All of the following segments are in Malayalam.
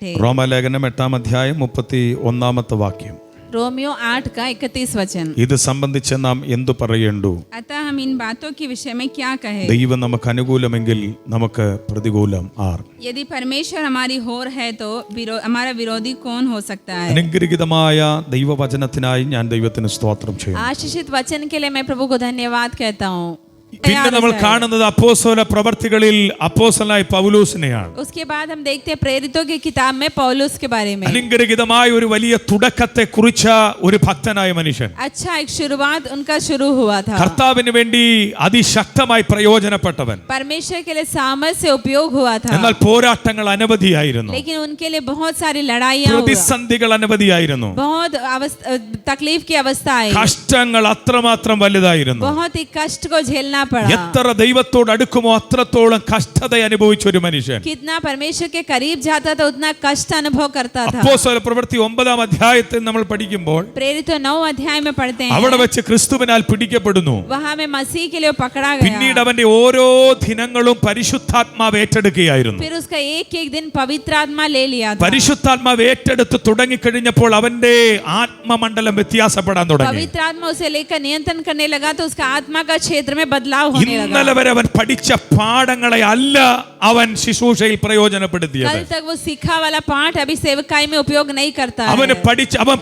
थे। റോമാലേഖനം 8-ാം അധ്യായം 31-ാമത്തെ വാക്യം. रोमियो 8 का 31 वचन. ഇത് സംബന്ധിച്ച് നാം എന്തു പറയേണ്ടു? अतः हम इन बातों के विषय में क्या कहें? ദൈവം നമുക്ക് അനുകൂലമെങ്കിൽ നമുക്ക് പ്രതികൂലം ആർ? यदि परमेश्वर हमारी होर है तो हमारा विरोधी कौन हो सकता है? അനുഗ്രഹീതമായ ദൈവവചനത്തിനായി ഞാൻ ദൈവത്തിന് സ്തോത്രം ചെയ്യുന്നു. आशीषित वचन के लिए मैं प्रभु को धन्यवाद कहता हूँ. പിന്നെ നമ്മൾ കാണുന്നത് അപ്പോസ്തല പ്രവർത്തികളിൽ അപ്പോസ്തലനായ പൗലോസിനെയാണ്. उसके बाद हम देखते हैं प्रेरितों की किताब में पौलुस के बारे में. അനുഗ്രഹീതമായ ഒരു വലിയ തുടക്കത്തെ കുറിച്ച ഒരു ഭക്തനായ മനുഷ്യൻ. अच्छा एक शुरुआत उनका शुरू हुआ था. കർത്താവിന് വേണ്ടി അതിശക്തമായി പ്രയോജനപ്പെട്ടവൻ. परमेश्वर के लिए सामर्थ्य से उपयोग हुआ था. എന്നാൽ പോരാട്ടങ്ങൾ അനവധിയായിരുന്നു. लेकिन उनके लिए बहुत सारी लड़ाइयाँ, പ്രതിസന്ധികൾ അനവധിയായിരുന്നു. बहुत तकलीफ की अवस्थाएं, കഷ്ടങ്ങൾ അത്രമാത്രം വലുതായിരുന്നു. बहुत ही कष्ट को झेलना पड़ा. എത്ര ദൈവത്തോട് അടുക്കുമോ അത്രത്തോളം കഷ്ടത അനുഭവിച്ച ഒരു മനുഷ്യൻ. कितना परमेश्वर के करीब जाता था उतना कष्ट अनुभव करता था. അപ്പോസ്തല പ്രവൃത്തി 9-ാം അധ്യായത്തിൽ നമ്മൾ പഠിക്കുമ്പോൾ प्रेरित 9 अध्याय में पढ़ते हैं, അവിടെ വെച്ച് ക്രിസ്തുവിനാൽ പിടിക്കപ്പെടുന്നു. वहां में मसीह के लिए पकड़ा गया. പിന്നീട് അവന്റെ ഓരോ ദിനങ്ങളും പരിശുദ്ധാത്മാവ് ഏറ്റെടുക്കുകയായിരുന്നു. फिर उसका एक एक दिन पवित्र आत्मा ले लिया था. പരിശുദ്ധാത്മാവ് ഏറ്റെടുത്ത് തുടങ്ങിക്കഴിഞ്ഞപ്പോൾ അവന്റെ ആത്മമണ്ഡലം വ്യത്യാസപ്പെടാൻ തുടങ്ങി. पवित्र आत्मा उसे लेकर नियंत्रण करने लगा तो उसका आत्मा का क्षेत्र में बदलाव होने लगा. ഇന്നലെ വരെ അവൻ പഠിച്ച പാഠങ്ങളെ അല്ല അവൻ ശുശ്രൂഷയിൽ പ്രയോജനപ്പെടുത്തിയത്. कल तक वो सीखा वाला पाठ अभी सेवकाई में उपयोग नहीं करता है. അവൻ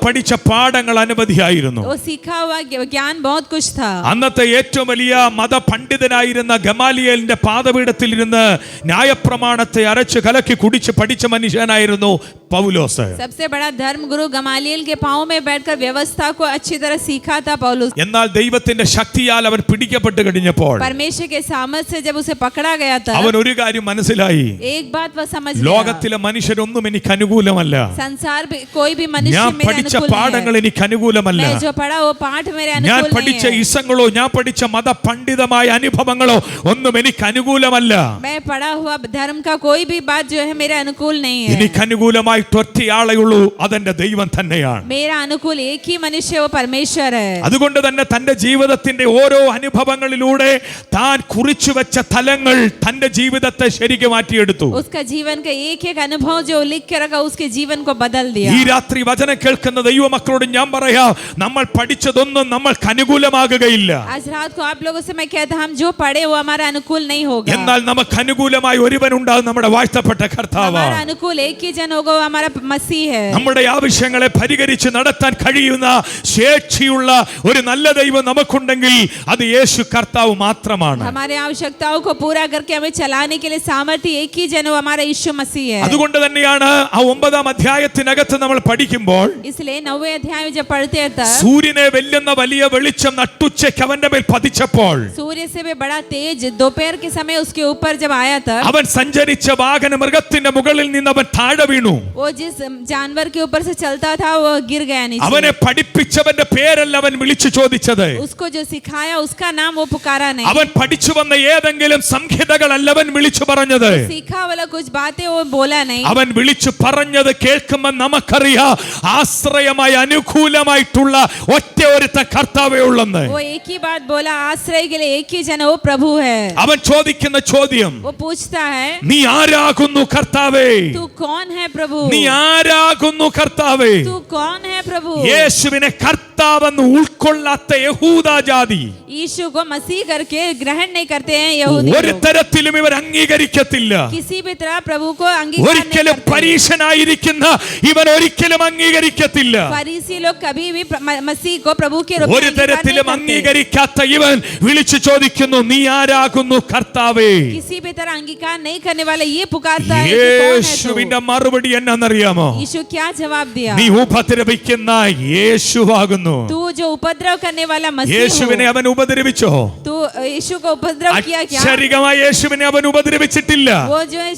പഠിച്ച പാഠങ്ങൾ അനവധിയായിരുന്നു. वो सीखा हुआ ज्ञान बहुत कुछ था. അന്നത്തെ ഏറ്റവും വലിയ മതപണ്ഡിതനായിരുന്ന ഗമാലിയേലിന്റെ പാദപീഠത്തിൽ ഇരുന്ന് ന്യായപ്രമാണത്തെ അരച്ച് കലക്കി കുടിച്ച് പഠിച്ച മനുഷ്യനായിരുന്നു പൗലോസ്. सबसे बड़ा धर्म गुरु गमालियल के पांव में बैठकर व्यवस्था को अच्छी तरह सीखा था पौलुस. എന്നാൽ ദൈവത്തിന്റെ ശക്തിയാൽ അവൻ പിടിക്കപ്പെട്ട് കഴിഞ്ഞപ്പോൾ परमेश्वर के सामर्थ्य से जब उसे पकड़ा गया था, അവൻ ഒരു കാര്യം മനസ്സിലായി. एक बात वह समझ गया, ലോകത്തിലെ മനുഷ്യരൊന്നും എനിക്ക് അനുകൂലമല്ല. संसार में कोई भी मनुष्य ഞാൻ मेरे പഠിച്ച अनुकूल പാഠങ്ങൾ नहीं है. എനിക്ക് അനുകൂലമല്ല. मैं जो पढ़ा वो पाठ मेरे ഞാൻ अनुकूल പഠിച്ച नहीं है. ഇസങ്ങളോ ഞാൻ പഠിച്ച മതപണ്ഡിതമായ അനുഭവങ്ങളോ ഒന്നും എനിക്ക് അനുകൂലമല്ല. मैं पढ़ा हुआ धर्म का कोई भी बात जो है मेरे अनुकूल नहीं है. എനിക്ക് അനുകൂലമായിട്ട് ഒറ്റയാളേ ഉള്ളൂ, അതെന്റെ ദൈവം തന്നെയാണ്. मेरा अनुकूल एक ही मनुष्य, वो परमेश्वर है. അതുകൊണ്ട് തന്നെ തന്റെ ജീവിതത്തിന്റെ ഓരോ അനുഭവങ്ങളിലൂടെ താൻ കുറിച്ചു വെച്ച തലങ്ങൾ തന്റെ ജീവിതത്തെ ശരിക്കും മാറ്റിയെടുത്തു. उसका जीवन का एक एक अनुभव जो लिख के रखा उसके जीवन को बदल दिया. ഈ രാത്രി വചനം കേൾക്കുന്ന ദൈവമക്കളോട് ഞാൻ പറയാം, നമ്മൾ പഠിച്ചതൊന്നും നമ്മൾക്ക് അനുകൂലമാകുകയില്ല. आज रात को आप लोगों से मैं कहता हम जो पढ़े वो हमारा अनुकूल नहीं होगा. എന്നാൽ നമുക്ക് അനുകൂലമായി ഒരുവനുണ്ടാകും, നമ്മുടെ വാഴ്ത്തപ്പെട്ട കർത്താവ്. हमारा अनुकूल एक ही जन होगा, वो हमारा मसीह है. നമ്മുടെ ആവശ്യങ്ങളെ പരിഹരിച്ച് നടത്താൻ കഴിയുന്ന ശേഷിയുള്ള ഒരു നല്ല ദൈവം നമുക്കുണ്ടെങ്കിൽ അത് യേശു കർത്താവ് മാത്രമാണ്. हमारे आवश्यकताओं को पूरा करके हमें चलाने के लिए सामर्थ्य एक ही जन, वो हमारा यीशु मसीह है. അതുകൊണ്ട് തന്നെയാണ് ആ 9-ാം അധ്യായത്തിനകത്ത് നമ്മൾ പഠിക്കുമ്പോൾ इसलिए 9वें अध्याय में जब पढ़ते हैं तब സൂര്യനെ വെല്ലുന്ന വലിയ വെളിച്ചം നട്ടുച്ചയ്ക്ക് അവന്റെ മേൽ പതിച്ചപ്പോൾ सूर्य से भी बड़ा तेज दोपहर के समय उसके ऊपर जब आया तब അവൻ സഞ്ചരിച്ച വാഹന മൃഗത്തിന്റെ മുകളിൽ നിന്ന് അവൻ താഴെ വീണു. वो जिस जानवर के ऊपर से चलता था वो गिर गया नीचे. അവനെ പഠിപ്പിച്ചവന്റെ പേരല്ല അവൻ വിളിച്ചു ചോദിച്ചത്. उसको जो सिखाया उसका नाम वो पुकारा नहीं. അവൻ പഠിച്ചു വന്ന ഏതെങ്കിലും സംഹിതകളല്ല അവൻ വിളിച്ചു പറഞ്ഞത്. सीखा वाला कुछ बातें वो बोला नहीं. അവൻ വിളിച്ചു പറഞ്ഞത് കേൾക്കുമ്പോൾ നമുക്കറിയാം, ആശ്രയമായി അനുകൂലമായിട്ടുള്ള ഒറ്റ ഒരുത്ത കർത്താവേ ഉള്ളെന്ന്. वो एक ही बात बोला, आश्रय के लिए एक ही जन, वो प्रभु है. അവൻ ചോദിക്കുന്ന ചോദ്യം, वो पूछता है നീ ആരാകുന്നു കർത്താവേ? तू कौन है प्रभु? നീ ആരാകുന്നു കർത്താവേ? तू कौन है प्रभु? യേശുവിനെ കർത്താവെന്ന് ഉൾക്കൊള്ളാത്ത യഹൂദ ജാതി यीशु को मसीह करके ग्रहण नहीं करते हैं यहूदी ഒരു लोग. തരത്തിലും ഇവർ അംഗീകരിക്കത്തില്ല. किसी भी तरह प्रभु को अंगीकार नहीं ഒരിക്കലും करते. പരീശനായിരിക്കുന്ന ഇവൻ ഒരിക്കലും അംഗീകരിക്കത്തില്ല. फरीसी लोग कभी भी मसीह को प्रभु के रूप में ഒരു अंगीकार नहीं തരത്തിലും करते. അംഗീകരിക്കാത്ത ഇവൻ വിളിച്ചു ചോദിക്കുന്നു, നീ ആരാകുന്നു കർത്താവേ? किसी भी तरह अंगीकार नहीं करने वाला ये पुकारता है कि कौन है യേശുവിന്റെ മറുപടി എന്നാണെന്നറിയാമോ? तू? यीशु क्या जवाब दिया? നീ ഉപദ്രവിക്കുന്ന യേശുവാകുന്നു. तू जो उपद्रव करने वाला मसीह യേശുവിനെ हो. അവൻ ഉപദ്രവിച്ചോ? तू यीशु को उपद्रव किया क्या? അക്ഷരികമായി യേശുവിനെ അവൻ ഉപദ്രവിച്ചിട്ടില്ല. वो जो है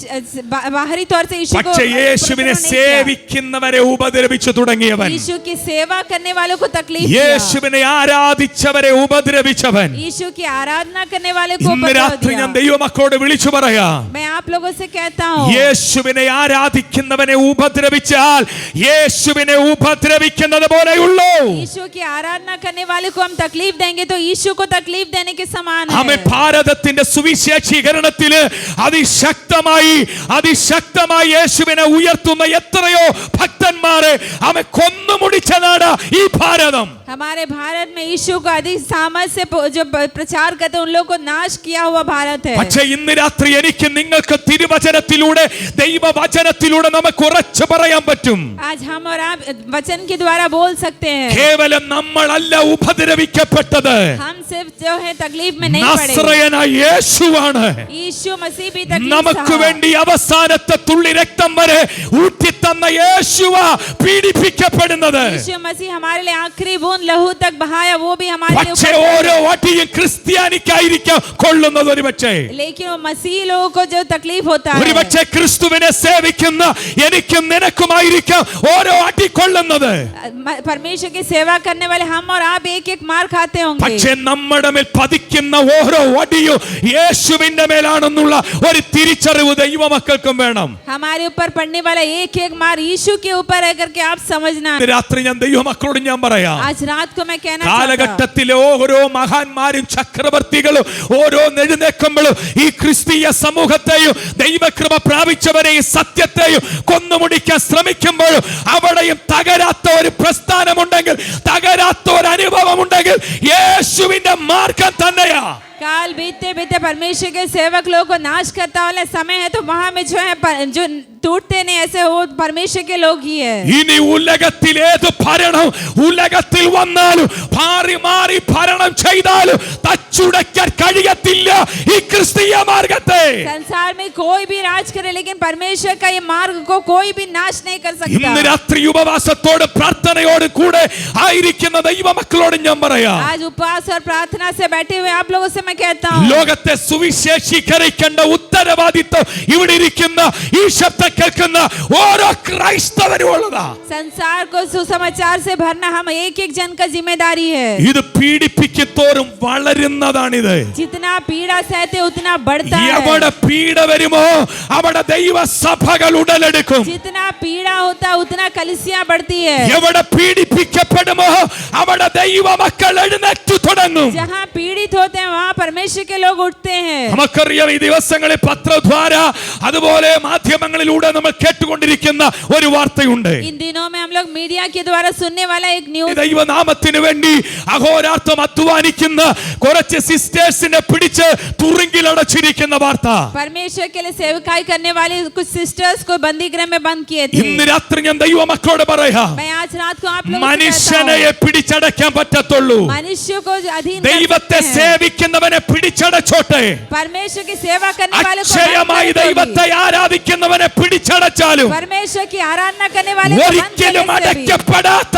बाहरी तौर से यीशु को പക്ഷേ യേശുവിനെ उपद्रव नहीं किया. സേവിക്കുന്നവരെ ഉപദ്രവിച്ചു തുടങ്ങിയവൻ, यीशु की सेवा करने वालों को तकलीफ दिया. യേശുവിനെ ആരാധിച്ചവരെ ഉപദ്രവിച്ചവൻ. यीशु की आराधना करने वाले को ഇന്ന് उपद्रव രാത്രി ഞാൻ दिया. ദൈവമക്കളോട് വിളിച്ചു പറയാം, मैं आप लोगों से कहता हूँ, യേശുവിനെ ആരാധിക്കുന്നവനെ ഉപദ്രവിച്ചാൽ യേശുവിനെ ഉപദ്രവിച്ച സേവിക്കുന്നത് പോലെയുള്ളൂ. यीशु की आराधना करने वाले को हम तकलीफ देंगे तो यीशु को तकलीफ देने के समान है. ആമേൻ. ഭാരതത്തിന്റെ സുവിശേഷീകരണത്തില് അതിശക്തമായി യേശുവിനെ ഉയർത്തുന്ന എത്രയോ ഭക്തന്മാരെ ആമേൻ കൊന്നുമുടിച്ച നാട് ഈ ഭാരതം. हमारे भारत में यीशु को अधिक सामर्थ से जो प्रचार करते हैं उन लोगों को नाश किया हुआ भारत है. പക്ഷേ ഇന്ന് രാത്രി എനിക്ക് നിങ്ങൾക്ക് തിരുവചനത്തിലൂടെ ദൈവവചനത്തിലൂടെ നമുക്ക് ഉറച്ചു പറയാൻ പറ്റും. आज हम और आप वचन के द्वारा बोल सकते हैं. കേവലം നമ്മളല്ല ഉപദ്രവിക്കപ്പെട്ടത്. हम सिर्फ जो है तकलीफ में नहीं पड़े. നസ്രയനായ യേശുവാണ് यीशु मसीह भी तकलीफ നമുക്ക് വേണ്ടി അവസാനത്തെ തുള്ളി രക്തം വരെ ഊറ്റിത്തന്ന യേശുവാ പീഡിപ്പിക്കപ്പെടുന്നത്. यीशु मसीह हमारे लिए आखिरी बूंद लहू तक बहाया वो भी हमारे लिए പക്ഷേ ഓരോ അടിയും ക്രിസ്ത്യാനിക്കായിരിക്കാം കൊള്ളുന്നത്. ഒരുപക്ഷേ लेकिन वो मसीह लोगों को जो तकलीफ होता है ഒരുപക്ഷേ ക്രിസ്തുവിനെ സേവിക്കുന്ന എനിക്കും നിനക്കുമായിരിക്കാം ഓരോ അടി കൊള്ളുന്നത്. परमेश्वर की सेवा करने वाले हम और आप एक एक मार खाते होंगे. പക്ഷേ നമ്മുടെ മേൽ പതിക്കുന്ന ഓരോ അടിയും യേശുവിന്റെ മേലാണെന്നുള്ള ഒരു തിരിച്ചറിവ് ദൈവമക്കൾക്കും വേണം. हमारे ऊपर पड़ने वाला एक एक मार यीशु के ऊपर है करके आप समझना. രാത്രി ഞാൻ ദൈവമക്കളോട് ഞാൻ പറയാം, आज रात को मैं कहना चाहता हूं കാലഘട്ടത്തിലെ ഓരോ മഹാന്മാരും ചക്രവർത്തികളും ഓരോ എഴുന്നേൽക്കുമ്പോഴും ഈ ക്രിസ്തീയ സമൂഹത്തെയും ദൈവകൃപ പ്രാപിച്ചവരെയും സത്യത്തെയും കൊന്നുമുടിക്കാൻ ശ്രമിക്കുമ്പോഴും അവിടെയും തകരാത്ത ഒരു പ്രസ്ഥാനമുണ്ടെങ്കിൽ, തകരാത്ത ഒരു അനുഭവമുണ്ടെങ്കിൽ യേശുവിന്റെ മാർഗം തന്നെയാ. काल बीतते बीतते परमेश्वर के सेवक लोगों को नाश करता वाला समय है तो वहां में जो है जो टूटते नहीं ऐसे वो परमेश्वर के लोग ही है. ഇനി ഉലകത്തിൽ ഏത് ഭരണം ഉലകത്തിൽ വന്നാലും മാറി മാറി ഭരണം ചെയ്താലും തച്ചുടയ്ക്കാൻ കഴിയത്തില്ല ഈ ക്രിസ്തീയ മാർഗത്തെ. संसार में कोई भी राज करे लेकिन परमेश्वर का ये मार्ग को कोई भी नाश नहीं कर सकता. ഇന്ന് രാത്രി ഉപവാസത്തോട് പ്രാർത്ഥനയോട് കൂടെ ആയിരിക്കുന്ന ദൈവമക്കളോട് ഞാൻ പറയാം, आज उपवास और प्रार्थना से बैठे हुए आप लोगों से मैं कहता हूं ലോകത്തെ സുവിശേഷീകരിക്കേണ്ട ഉത്തരവാദിത്വം ഇവിടെ ഇരിക്കുന്ന ഈ ശബ്ദം കേൾക്കുന്ന ഓരോ ക്രൈസ്തവരും ഉള്ളതാ. संसार को सुसमाचार से भरना हम एक एक जन का जिम्मेदारी है. ഇത് പീഡിപ്പിക്കത്തോറും വളരുന്നതാണിത്. जितना पीड़ा सहते उतना बढ़ता है. എവിടെ പീഡ വരുമോ അവിടെ ദൈവസഭകൾ ഉടലെടുക്കും. जितना पीड़ा होता उतना कलीसिया बढ़ती है. എവിടെ പീഡിപ്പിക്കപ്പെടുമോ അവിടെ ദൈവമക്കൾ എഴുന്നേറ്റു തുടങ്ങും. जहाँ पीड़ित होते हैं वहाँ परमेश्वर के लोग उठते हैं. നമുക്കറിയാം ഈ ദിവസങ്ങളിൽ പത്രദ്വാര അതുപോലെ മാധ്യമങ്ങളിലൂടെ നമ്മൾ കേട്ടുകൊണ്ടിരിക്കുന്ന ഒരു വാർത്തയുണ്ട്. इन दिनों में हम लोग मीडिया के द्वारा सुनने वाला एक न्यूज, ദൈവനാമത്തിന് വേണ്ടി അഹോരാത്രം അധ്വാനിക്കുന്ന കുറച്ച് സിസ്റ്റേഴ്സിനെ പിടിച്ച് തുറുങ്കിലടച്ചിരിക്കുന്ന വാർത്ത. परमेश्वर के लिए सेवकाई करने वाले कुछ सिस्टर्स को बंदी गृह में बंद किए थे. ഇന്ന് രാത്രി ഞാൻ ദൈവമക്കളോട് പറയാം, मैं आज रात को आप लोगों से മനുഷ്യനെ कहता हूं, പിടിച്ചടക്കാൻ പറ്റത്തുള്ളൂ. मनुष्य को अधीन कर ദൈവത്തെ सकते हैं. സേവിക്കുന്നവനെ പിടിച്ചടച്ചോട്ടെ. परमेश्वर की सेवा करने वाले को അക്ഷയമായി बंद कर ദൈവത്തെ दोगे. ആരാധിക്കുന്നവനെ പിടിച്ചടച്ചാലും परमेश्वर की आराधना करने वाले को बंद ഒരിക്കലും करने से भी അടയ്ക്കപ്പെടാത്ത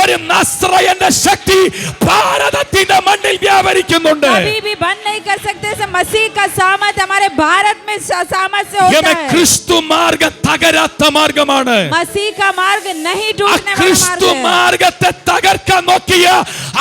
ഒരു നസ്രയന്റെ ശക്തി ഭാരതത്തിന്റെ മണ്ണിൽ വ്യാപരിക്കുന്നുണ്ട്. कभी भी बंद नहीं कर सकते. से मसीह का सामर्थ हमारे भारत में सामर्थ से होता है. ക്രിസ്തു മാർഗം തകരാത്ത മാർഗമാണ്. मसीह का मार्ग नहीं टूटने वाला ക്രിസ്തു मार्ग है. മാർഗത്തെ തകർക്കാൻ നോക്കിയ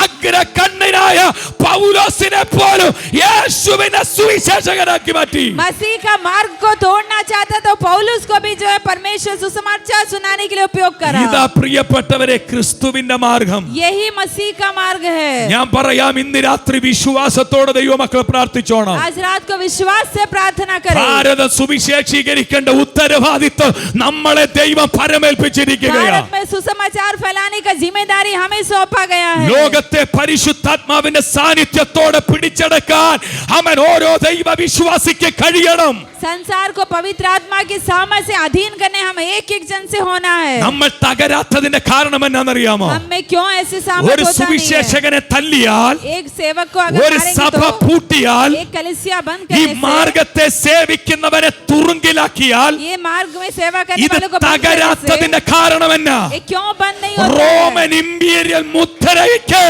അഗ്രകണ്ഠനായ പൗലോസിനെ പോലും യേശുവിനെ സുവിശേഷകനാക്കി മാറ്റി. मसीह का मार्ग को तोड़ना चाहता तो पौलुस को भी जो है परमेश्वर सुसमाचार सुनाने के लिए उपयोग करा. ഇതാ പ്രിയപ്പെട്ടവരെ ക്രിസ്തുവിന്റെ മാർഗം. यही मसीह का मार्ग है. ഞാൻ പറയാം, ഇന്ന് രാത്രി വിശ്വാസത്തോടെ ദൈവമക്കൾ പ്രാർത്ഥിച്ചോണം. आज रात को विश्वास से प्रार्थना करें. ഭാരതം സുവിശേഷീകരിക്കേണ്ട ഉത്തരവാദിത്വം നമ്മളെ ദൈവം പരമേൽപ്പിച്ചിരിക്കുകയാണ്. भारत में सुसमाचार फैलाने का जिम्मेदारी हमें सौंपा गया है. ലോകത്തെ പരിശുദ്ധാത്മാവിന്റെ സാന്നിധ്യത്തോടെ പിടിച്ചടക്കാൻ അവൻ ഓരോ ദൈവ വിശ്വാസിക്ക് കഴിയണം. संसार को पवित्र आत्मा की सामर्थ से अधीन करने हम एक एक जन से होना है. നമ്മൾ തകരാത്തതിന്റെ കാരണം എന്നാണെന്നറിയാമോ? हम में क्यों ऐसे ഒരു सामर्थ होता नहीं है? സുവിശേഷകനെ തല്ലിയാൽ, एक सेवक को अगर ഒരു मारेंगे സഭ तो, പൂട്ടിയാൽ, एक कलीसिया बंद ഈ करने से, മാർഗത്തെ സേവിക്കുന്നവരെ തുറുങ്കിലാക്കിയാൽ ये मार्ग में सेवा करने ഇത് वालों को बंद करने തകരാത്തതിന്റെ കാരണം എന്നാ? से, ये क्यों बंद नहीं होता है? റോമൻ ഇമ്പീരിയൽ മുദ്രയ്ക്ക്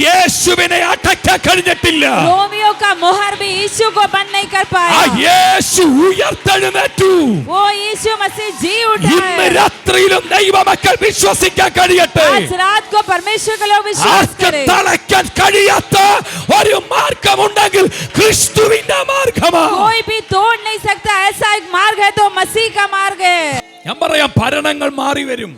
യേശുവിനെ അടക്കാൻ കഴിഞ്ഞിട്ടില്ല. रोमियो का मोहर भी यीशु को बंद नहीं कर ആ पाया. യേശു ഉയർത്തെഴുന്നേറ്റു. वो यीशु मसीह जी उठा ഇന്ന് है. രാത്രിയിലും ദൈവമക്കൾ വിശ്വസിക്കാൻ കഴിയട്ടെ. आज रात को परमेश्वर के लोग विश्वास ആർക്ക് करें. തളയ്ക്കാൻ കഴിയാത്ത ഒരു മാർഗമുണ്ടെങ്കിൽ ക്രിസ്തുവിന്റെ മാർഗമാണ്. कोई भी तोड़ नहीं सकता ऐसा एक मार्ग है तो मसीह का मार्ग है. ഞാൻ പറയാം, ഭരണങ്ങൾ മാറി വരും.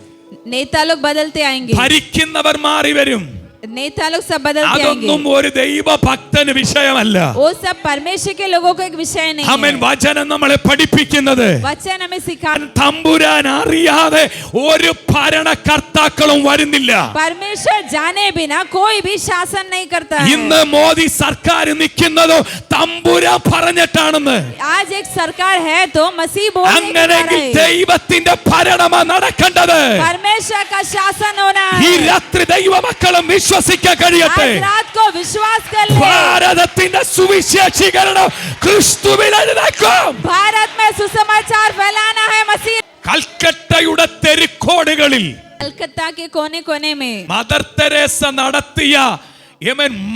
नेता लोग बदलते आएंगे, ഭരിക്കുന്നവർ മാറി വരും. नेता लोग सब बदलते അതൊന്നും आएंगे। ഒരു ദൈവഭക്തന് വിഷയമല്ല. वो सब परमेश्वर के लोगों को एक विषय नहीं ആമേൻ. है। വചനം നമ്മളെ പഠിപ്പിക്കുന്നത് वचन हमें सिखा, തമ്പുരാൻ അറിയാതെ ഒരു ഭരണകർത്താക്കളും വരുന്നില്ല. परमेश्वर जाने बिना कोई भी शासन नहीं करता है। ഇന്ന് മോദി സർക്കാർ നിൽക്കുന്നതോ തമ്പുരാൻ പറഞ്ഞിട്ടാണെന്ന്. आज एक सरकार है तो मसीह बोलने के അങ്ങനെയെങ്കിൽ द्वारा है। ദൈവത്തിന്റെ ഭരണമാ നടക്കേണ്ടത്. परमेश्वर का शासन होना ഈ है। രാത്രി ദൈവമക്കളും വിശ്വസിക്കാൻ കഴിയട്ടെ. आज रात को विश्वास कर ले, ഭാരതത്തിന്റെ സുവിശേഷീകരണം ക്രിസ്തുവിൽ എഴുന്നേൽക്കും. भारत में सुसमाचार फैलाना है। मसीह കൽക്കട്ടയുടെ തെരുക്കോടുകളിൽ कलकत्ता के कोने कोने में മദർ തെരേസ നടത്തിയ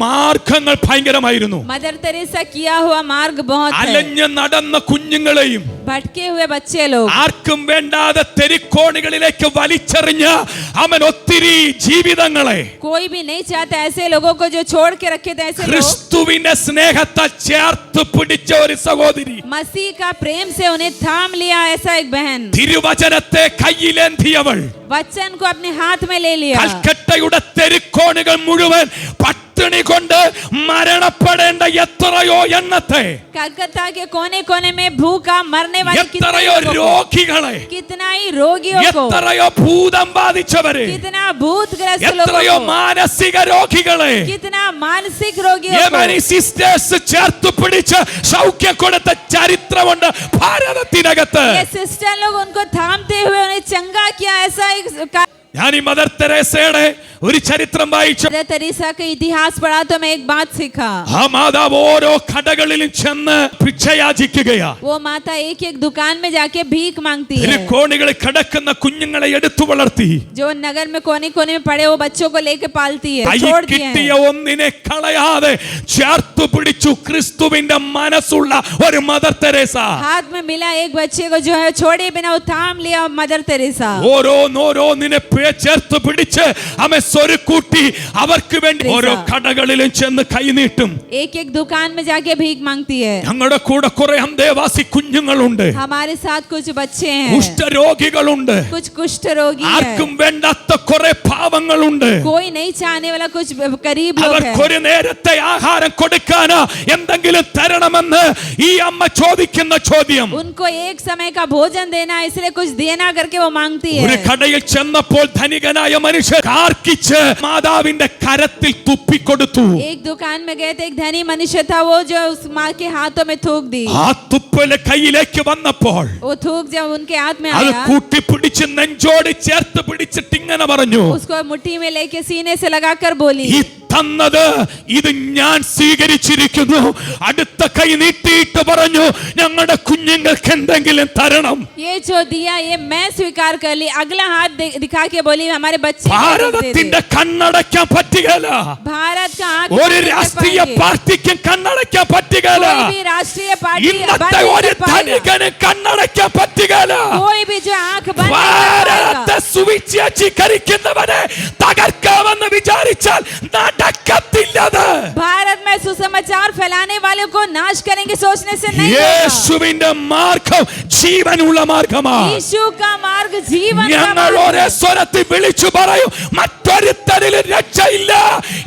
മാർഗങ്ങൾ ഭയങ്കരമായിരുന്നു. मदर तेरेसा किया हुआ मार्ग बहुत है। അലഞ്ഞു നടന്ന കുഞ്ഞുങ്ങളെയും भटके हुए बच्चे लोग, ആർക്കും വേണ്ടാതെ തെരുക്കോണുകളിലേക്ക് വലിച്ചെറിഞ്ഞ അവൻ ഒത്തിരി ജീവിതങ്ങളെ कोई भी नहीं चाहता ऐसे लोगों को जो छोड़ के रखे थे। ऐसे लोग ക്രിസ്തുവിന്റെ സ്നേഹത്താൽ ചേർത്ത് പിടിച്ച ഒരു സഹോദരി, मसीह का प्रेम से उन्हें थाम लिया। ऐसा एक बहन തിരുവചനത്തെ കയ്യിലേന്തിയവൾ वचन को अपने हाथ में ले लिया। കൽക്കട്ടയുടെ തെരുക്കോണുകൾ മുഴുവൻ പട്ടിണി കൊണ്ട് മരണപ്പെടേണ്ട എത്രയോ എണ്ണത്തെ, कलकत्ता के कोने कोने में भूखा मरने वाले എത്രയോ രോഗികളെ, कितना ही रोगियों को, എത്രയോ ഭൂതം ബാധിച്ചവരെ, कितना भूतग्रस्त എത്രയോ लोगों को, മാനസിക രോഗികളെ कितना मानसिक रोगियों യമനി को സിസ്റ്റേഴ്സ് ചേർത്ത് പിടിച്ച് സൗഖ്യം കൊടുത്ത ചരിത്രമുണ്ട് ഭാരതത്തിനകത്ത്. ये सिस्टर लोग उनको थामते हुए उन्हें चंगा किया। ऐसा एक ഞാൻ ഈ മദർ തെരേസയുടെ ഒരു ചരിത്രം വായിച്ചു. मदर तेरेसा का इतिहास पढ़ा तो मैं एक बात सीखा। ആ മാതാവ് ഓരോ കടകളിലും ചെന്ന് ഭിക്ഷയാചിക്കുകയാ. वो माता एक एक दुकान में जाके भीख मांगती है। തെരുക്കോണുകളിൽ കിടക്കുന്ന കുഞ്ഞുങ്ങളെ എടുത്തു വളർത്തി जो नगर में कोने कोने में पड़े वो बच्चों को लेके पालती है, കൈ छोड़ दिए കിട്ടിയ हैं। ഒന്നിനെ കളയാതെ ചേർത്തു പിടിച്ചു ക്രിസ്തുവിന്റെ മനസ്സുള്ള ഒരു മദർ തെരേസ. हाथ में मिला एक बच्चे को जो है छोड़े बिना वो थाम लिया मदर तेरेसा। ഓരോന്നിനെ ചേർത്ത് പിടിച്ച് അമ്മ സ്വരുക്കൂട്ടി അവർക്ക് വേണ്ടി ഓരോ കടകളിലും ചെന്ന് കൈനീട്ടും. एक एक दुकान में जाके भीख मांगती है। ഞങ്ങളുടെ കൂടെ കുറെ അന്തേവാസി കുഞ്ഞുങ്ങളുണ്ട്, हमारे साथ कुछ बच्चे हैं, കുഷ്ഠരോഗികളുണ്ട്, कुछ कुष्ठ रोगी है, ആർക്കും വേണ്ടാത്ത കുറെ പാവങ്ങളുണ്ട്. कोई नहीं चाहने वाला कुछ गरीब लोग है। അവർക്കൊരു നേരത്തെ ആഹാരം കൊടുക്കാനോ എന്തെങ്കിലും തരണമെന്ന് ഈ അമ്മ ചോദിക്കുന്ന ചോദ്യം. उनको एक समय का भोजन देना इसलिए कुछ देना करके वो मांगती ഒരു है। കടയിൽ ചെന്നപ്പോൾ ധനികനായ മനുഷ്യൻ കാർക്കിച്ച് മാതാവിന്റെ കരത്തിൽ തുപ്പിക്കൊടുത്തു. एक दुकान में गए थे, एक धनी मनुष्य था, वो जो उस माँ के हाथों में थूक दी। ആ തുപ്പല് കയ്യിലേക്ക് വന്നപ്പോൾ वो थूक जब उनके हाथ में അത് आया, കൂട്ടിപ്പിടിച്ച് നെഞ്ചോട് ചേർത്ത് പിടിച്ചിട്ട് ഇങ്ങനെ പറഞ്ഞു, उसको मुट्ठी में लेके सीने से लगाकर बोली, ഈ തന്നത് ഇത് ഞാൻ സ്വീകരിച്ചിരിക്കുന്നു. അടുത്ത കൈ നീട്ടിയിട്ട് പറഞ്ഞു, ഞങ്ങളുടെ കുഞ്ഞുങ്ങൾക്ക് എന്തെങ്കിലും തരണം. ये जो दिया ये मैं स्वीकार कर ली। अगला हाथ दिखा के बोली, हमारे बच्चे को दे दे। ഭാരതത്തിന്റെ കണ്ണടയ്ക്കാൻ പറ്റുകയില്ല. भारत का आंख ഒരു बंद कर രാഷ്ട്രീയ पाएंगे। പാർട്ടിക്കും കണ്ണടയ്ക്കാൻ പറ്റുകയില്ല. कोई भी राष्ट्रीय पार्टी बंद ഇന്നത്തെ नहीं ഒരു कर पाएगा। ധനികന് കണ്ണടയ്ക്കാൻ പറ്റുകയില്ല. कोई भी जो आंख बंद नहीं कर ഭാരതത്തെ पाएगा। സുവിശേഷീകരിക്കുന്നവനെ തകർക്കാമെന്ന് വിചാരിച്ചാൽ നടക്കത്തില്ലത്. भारत में सुसमाचार फैलाने वालों को नाश करेंगे सोचने से नहीं होगा। യേശുവിന്റെ മാർഗം ജീവനുള്ള മാർഗമാണ്. यीशु का मार्ग जीवन का ഞങ്ങൾ मार्ग ഒരേ है। സ്വരത്തിൽ വിളിച്ചു പറയും, മറ്റൊരുത്തരിലും രക്ഷയില്ല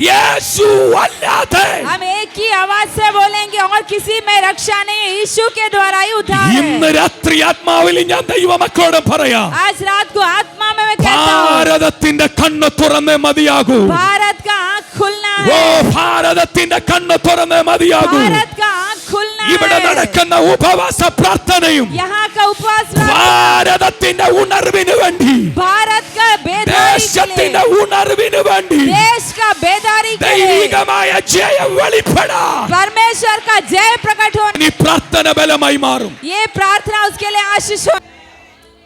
യേശു അല്ലാതെ. हम एक ही आवाज से बोलेंगे और किसी में रक्षा नहीं है, यीशु के द्वारा ही उद्धार ഇന്ന് है। രാത്രി ആത്മാവിൽ ഞാൻ ദൈവമക്കളോട് പറയാം, आज रात को आत्मा में मैं कहता हूँ, ഭാരതത്തിന്റെ കണ്ണ് തുറന്നേ മതിയാകൂ. भारत का आंख खुलना ഓ है। ഭാരതത്തിന്റെ കണ്ണ് തുറന്നേ മതിയാകൂ. भारत का आंख खुलना ഇവിടെ है। നടക്കുന്ന ഉപവാസ പ്രാർത്ഥനയും यहाँ का उपवास ഭാരതത്തിന്റെ ഉണർവിന് വേണ്ടി, भारत का बेदारी के ദേശത്തിന്റെ लिए, ഉണർവിന് വേണ്ടി देश का बेदारी के लिए, ദൈവികമായ ജയം വെളിപ്പെടാൻ परमेश्वर का जय प्रकट हो। ഈ പ്രാർത്ഥന ബലമായി മാറും. ये प्रार्थना उसके लिए आशीष हो।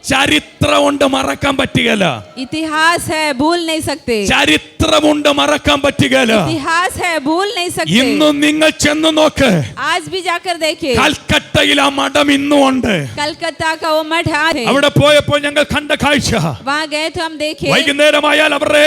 ചരിത്രമുണ്ട്, മറക്കാൻ പറ്റുകയില്ല. इतिहास है, भूल नहीं सकते। ചരിത്രമുണ്ട്, മറക്കാൻ പറ്റുകയില്ല. इतिहास है, भूल नहीं सकते। ഇന്നും നിങ്ങൾ ചെന്ന് നോക്ക്, आज भी जाकर देखे, കൽക്കട്ടയിൽ ആ മഠം ഇന്നും ഉണ്ട്. कलकत्ता का वो मठ है। അവിടെ പോയപ്പോൾ ഞങ്ങൾ കണ്ട കാഴ്ച, वहाँ गए तो हम देखे, വൈകുന്നേരമായാൽ അവരുടെ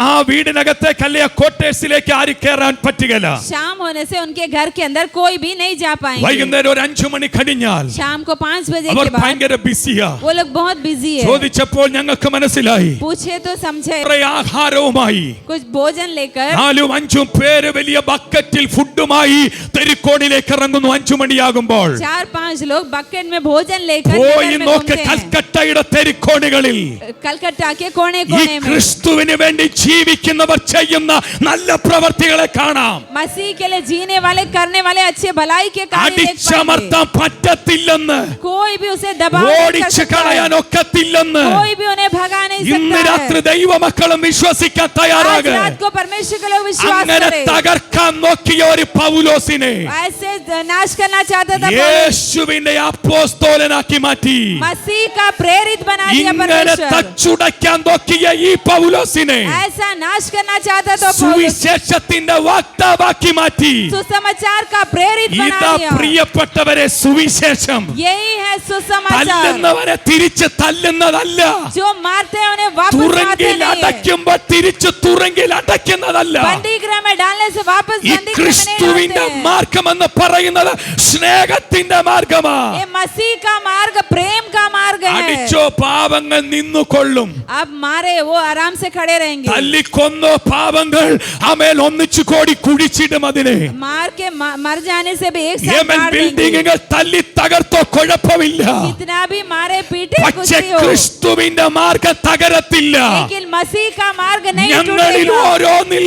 ആ വീടിനകത്തേക്ക് അല്ലെങ്കിൽ ക്വാർട്ടേഴ്സിലേക്ക് ആരും കയറാൻ പറ്റുകയില്ല. शाम होने से उनके घर के अंदर कोई भी नहीं जा पाएंगे। വൈകുന്നേരം ഒരു 5 മണി കഴിഞ്ഞാൽ शाम को 5 बजे അവർ के बाद ഭയങ്കര ബിസിയാ. वो लोग बहुत बिजी है। ചോദിച്ചപ്പോൾ ഞങ്ങൾക്ക് മനസ്സിലായി पूछे तो समझे, കുറെ ആഹാരവുമായി कुछ भोजन लेकर 4-5 പേര് വലിയ ബക്കറ്റിൽ ഫുഡുമായി തെരിക്കോണിലേക്ക് ഇറങ്ങുന്നു 5 മണിയാകുമ്പോൾ. 4-5 लोग बकेट में भोजन लेकर പോയി नगर में നോക്ക് घूमते हैं। കൽക്കട്ടയുടെ തെരിക്കോണികളിൽ कलकत्ता के कोने ഈ कोने में ക്രിസ്തുവിന് വേണ്ടി ജീവിക്കുന്നവർ ചെയ്യുന്ന നല്ല പ്രവർത്തികളെ കാണാം. मसीह के लिए जीने वाले करने वाले अच्छे भलाई के कार्य देख पाएंगे। അടിച്ചമർത്താൻ പറ്റത്തില്ലെന്ന്, कोई भी उसे दबा नहीं कर ഓടിച്ചു सकता है। കളയാൻ ഒക്കത്തില്ലെന്ന് कोई भी उन्हें भगा नहीं ഇന്ന് सकता രാത്രി है। ദൈവമക്കളും വിശ്വസിക്കാൻ आज തയ്യാറാകുക. रात को परमेश्वर के लोग विश्वास അങ്ങനെ करें। തകർക്കാൻ നോക്കിയ ഒരു പൗലോസിനെ ऐसे नाश करना चाहता था पौलुस, യേശുവിന്റെ അപ്പോസ്തലനാക്കി മാറ്റി. मसीह का प्रेरित बना दिया ഇങ്ങനെ परमेश्वर। തച്ചുടയ്ക്കാൻ നോക്കിയ ഈ പൗലോസിനെ ऐसा नाश करना चाहता तो पौलुस സുവിശേഷത്തിന്റെ വക്താവാക്കി മാറ്റി. सुसमाचार का प्रेरित बना ഇതാ दिया। പ്രിയപ്പെട്ടവരെ സുവിശേഷം. यही है सुसमाचार। തല്ലുന്നവരെ തിരിച്ച് തല്ലുന്നതല്ല, जो मारते हैं उन्हें वापस मारते തുറങ്കിൽ नहीं है। അടയ്ക്കുമ്പോൾ തിരിച്ച് തുറങ്കിൽ അടയ്ക്കുന്നതല്ല. बंदी गृह में डालने से वापस ഈ बंदी गृह में नहीं ക്രിസ്തുവിന്റെ डालते हैं। മാർഗം എന്ന് പറയുന്നത് സ്നേഹത്തിന്റെ മാർഗമാണ്. ये मसीह का मार्ग प्रेम का मार्ग है। അടിച്ചോ പാപങ്ങൾ നിന്നുകൊള്ളും, अब मारे वो आराम से खड़े रहेंगे। തല്ലിക്കൊന്നോ പാപങ്ങൾ അമേൽ ഒന്നിച്ചു കോടി കുഴിച്ചിടും. അതിനെ मार के मर जाने से भी एक साथ യമൻ मार देंगे। ബിൽഡിങ്ങുകൾ തല്ലി തകർത്തോ കുഴപ്പമില്ല, कितना भी मारे पीटे कुछ പക്ഷേ नहीं हो, ക്രിസ്തുവിന്റെ മാർഗം തകരത്തില്ല. लेकिन मसीह का मार्ग नहीं ഞങ്ങളിൽ टूटेगा। ഓരോന്നിൽ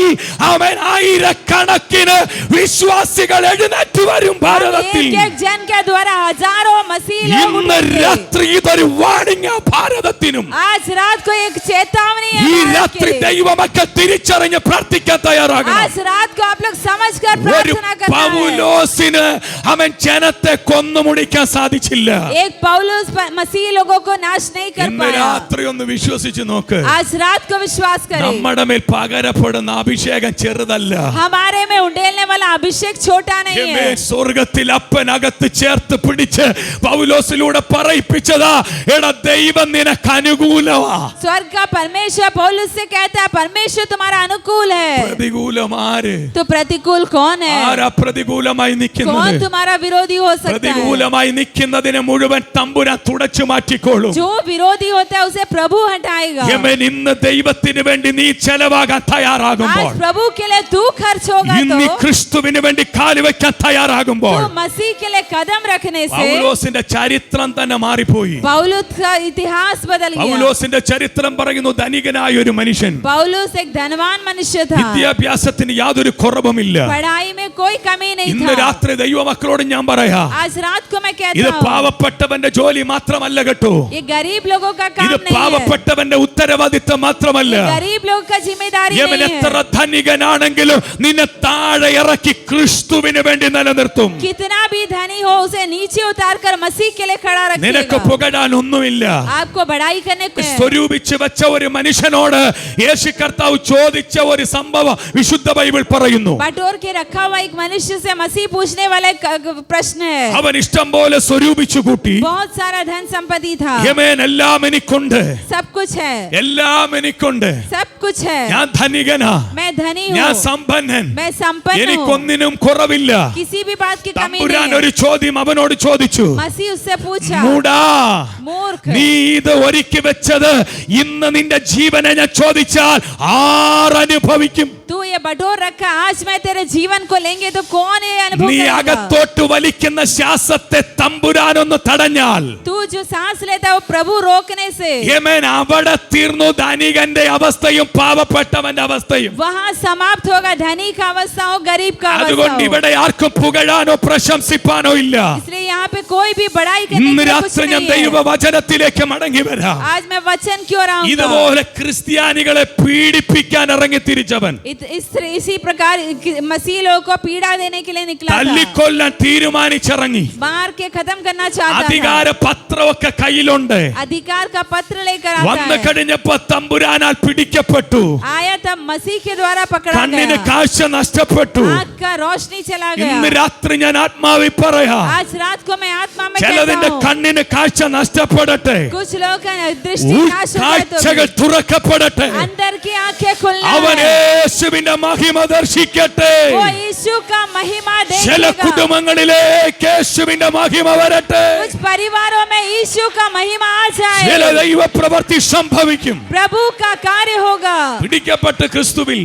അവൻ ആയിരക്കണക്കിന് വിശ്വാസികൾ എഴുന്നേറ്റ് വരും ഭാരതത്തിൽ. एक एक जन के द्वारा हजारों मसीह लोग ഇന്ന് उठेंगे। രാത്രി ഇതൊരു വാണിംഗ് ഭാരതത്തിനും. आज रात को एक चेतावनी है ഈ भारत രാത്രി के लिए। ദൈവമക്കൾ തിരിച്ചറിഞ്ഞ് പ്രാർത്ഥിക്കാൻ തയ്യാറാകണം. आज रात को आप लोग समझ कर ഒരു प्रार्थना करना है। പൗലോസിന് അവൻ ജനത്തെ കൊന്നുമുടിക്കാൻ സാധിച്ചില്ല. एक पौलुस मसीह लोगों को नाश नहीं कर ഇന്ന് पाया। രാത്രി ഒന്ന് വിശ്വസിച്ച് നോക്ക്. आज रात को विश्वास करें, നമ്മുടെ മേൽ പകരപ്പെടുന്ന അഭിഷേകം ചെറുതല്ല. हमारे में उंडेलने वाला अभिषेक छोटा नहीं യമേ है। സ്വർഗത്തിൽ അപ്പനകത്ത് ചേർത്ത് പിടിച്ച് പൗലോസിലൂടെ പറയിപ്പിച്ചതാ, എടാ ദൈവം നിനക്ക് അനുകൂലമാ. स्वर्ग का परमेश्वर पौलुस से कहता है परमेश्वर तुम्हारा अनुकूल है। പ്രതികൂലം ആര്? तो प्रतिकूल कौन है? ആരാ പ്രതികൂലമായി कौन നിൽക്കുന്നത്? तुम्हारा विरोधी हो सकता है? പ്രതികൂലമായി നിൽക്കുന്നതിനെ മുഴുവൻ തമ്പുരാൻ തുടച്ചു മാറ്റിക്കോളും. जो विरोधी होता है उसे प्रभु हटाएगा। യമൻ ഇന്ന് ദൈവത്തിന് വേണ്ടി നീ ചെലവാകാൻ തയ്യാറാകുമ്പോൾ, आज प्रभु के लिए तू खर्च होगा ഇന്ന് तो ക്രിസ്തുവിന് വേണ്ടി കാലുവെക്കാൻ തയ്യാറാകുമ്പോൾ, तू मसीह के लिए कदम रखने से പൗലോസിന്റെ ചരിത്രം തന്നെ മാറിപ്പോയി. पौलुस का इतिहास बदल गया। പൗലോസിന്റെ ചരിത്രം പറയുന്നു, ധനികനായ ഒരു മനുഷ്യൻ, पौलुस एक धनवान मनुष्य था, വിദ്യാഭ്യാസത്തിന് യാതൊരു കുറവുമില്ല. पढ़ाई में कोई कमी नहीं ഇന്ന് था। രാത്രി ദൈവമക്കളോട് ഞാൻ പറയാ, आज रात को मैं ഇത് कहता हूँ പാവപ്പെട്ടവന്റെ ജോലി മാത്രമല്ല കേട്ടോ, ये गरीब लोगों का काम ഇത് नहीं है, പാവപ്പെട്ടവന്റെ ഉത്തരവാദിത്തം മാത്രമല്ല. ये गरीब लोगों का जिम्मेदारी യമൻ नहीं എത്ര है। ധനികനാണെങ്കിലും നിന്നെ താഴെ ഇറക്കി ക്രിസ്തുവിന് വേണ്ടി നിലനിർത്തും. कितना भी धनी हो उसे नीचे उतार कर मसीह के लिए खड़ा നിനക്ക് रखेगा। പുകഴാൻ ഒന്നുമില്ല. आपको बड़ाई करने को है। സ്വരൂപിച്ച് വെച്ച ഒരു മനുഷ്യനോട് യേശു കർത്താവ് ചോദിച്ച ഒരു സംഭവം വിശുദ്ധ ബൈബിൾ പറയുന്നു. बटोर के रखा हुआ एक मनुष्य से मसीह पूछने वाला एक प्रश्न है। അവൻ ഇഷ്ടം പോലെ സ്വരൂപിച്ചു കൂട്ടി. बहुत सारा धन संपत्ति था, യമേൻ എല്ലാം എനിക്കുണ്ട്, सब कुछ है, എല്ലാം എനിക്കുണ്ട്, सब कुछ है, ഞാൻ ധനികനാ, मैं धनी ഞാൻ हूँ, സമ്പന്നൻ, मैं संपन्न हूँ, എനിക്കൊന്നിനും കുറവില്ല. किसी भी बात की कमी തമ്പുരാൻ नहीं ഒരു है। ചോദ്യം അവനോട് ചോദിച്ചു, मसीह उससे पूछा, മൂടാ, मूर्ख, നീ ഇത് ഒരുക്കി വെച്ചത് ഇന്ന് നിന്റെ ജീവനെ ഞാൻ ചോദിച്ചാൽ ആരനുഭവിക്കും? तू ये बटोर रखा, आज मैं तेरे जीवन को लेंगे तो कौन ये अनुभव നീ करेगा? അകത്തോട്ട് വലിക്കുന്ന ശ്വാസത്തെ തമ്പുരാനൊന്ന് തടഞ്ഞാൽ, तू जो सांस लेता है वो प्रभु रोकने से യമേൻ അവിടെ തീർന്നു ധനികന്റെ അവസ്ഥയും പാവപ്പെട്ടവന്റെ അവസ്ഥയും. वहाँ समाप्त होगा, धनी का अवस्था हो, गरीब का अवस्था അതുകൊണ്ട് हो। ഇവിടെ ആർക്കും പുകഴാനോ പ്രശംസിപ്പാനോ ഇല്ല. इसलिए यहाँ पे कोई भी बड़ाई करने ഇന്ന് के लिए कुछ രാത്രി ഞാൻ नहीं है। ദൈവവചനത്തിലേക്ക് മടങ്ങി വരാം. आज मैं वचन क्यों रहा हूँ? ഇതുപോലെ ക്രിസ്ത്യാനികളെ പീഡിപ്പിക്കാൻ ഇറങ്ങി തിരിച്ചവൻ, इसी प्रकार मसीह लोगों को पीड़ा देने के लिए निकला था, തല്ലിക്കൊല്ലാൻ തീരുമാനിച്ചിറങ്ങി. मार के खत्म करना चाहता അധികാര പത്രമൊക്കെ കയ്യിലുണ്ട്. था, अधिकार का पत्र लेकर വന്നു आता है। കഴിഞ്ഞപ്പോ തമ്പുരാനാൽ പിടിക്കപ്പെട്ടു. आया तब मसीह के द्वारा पकड़ा കണ്ണിന് गया, കാഴ്ച നഷ്ടപ്പെട്ടു. आँख का रोशनी चला ഇന്ന് गया। രാത്രി ഞാൻ ആത്മാവിൽ പറയാ, आज रात को मैं आत्मा में ചിലതിന്റെ कहता हूँ, കണ്ണിന് കാഴ്ച നഷ്ടപ്പെടട്ടെ, कुछ लोग का दृष्टि नाश हो जाए तो കാഴ്ചകൾ തുറക്കപ്പെടട്ടെ, अंदर की आंखें खुलना അവൻ है, യേശുവിന്റെ മഹിമ ദർശിക്കട്ടെ. वो यीशु का महिमा ചില देखेगा। കുടുംബങ്ങളിലേക്ക് യേശുവിന്റെ മഹിമ വരട്ടെ, कुछ परिवारों में यीशु का महिमा आ ചില जाए, ദൈവപ്രവൃത്തി സംഭവിക്കും. प्रभु का कार्य होगा। പിടിക്കപ്പെട്ട് ക്രിസ്തുവിൽ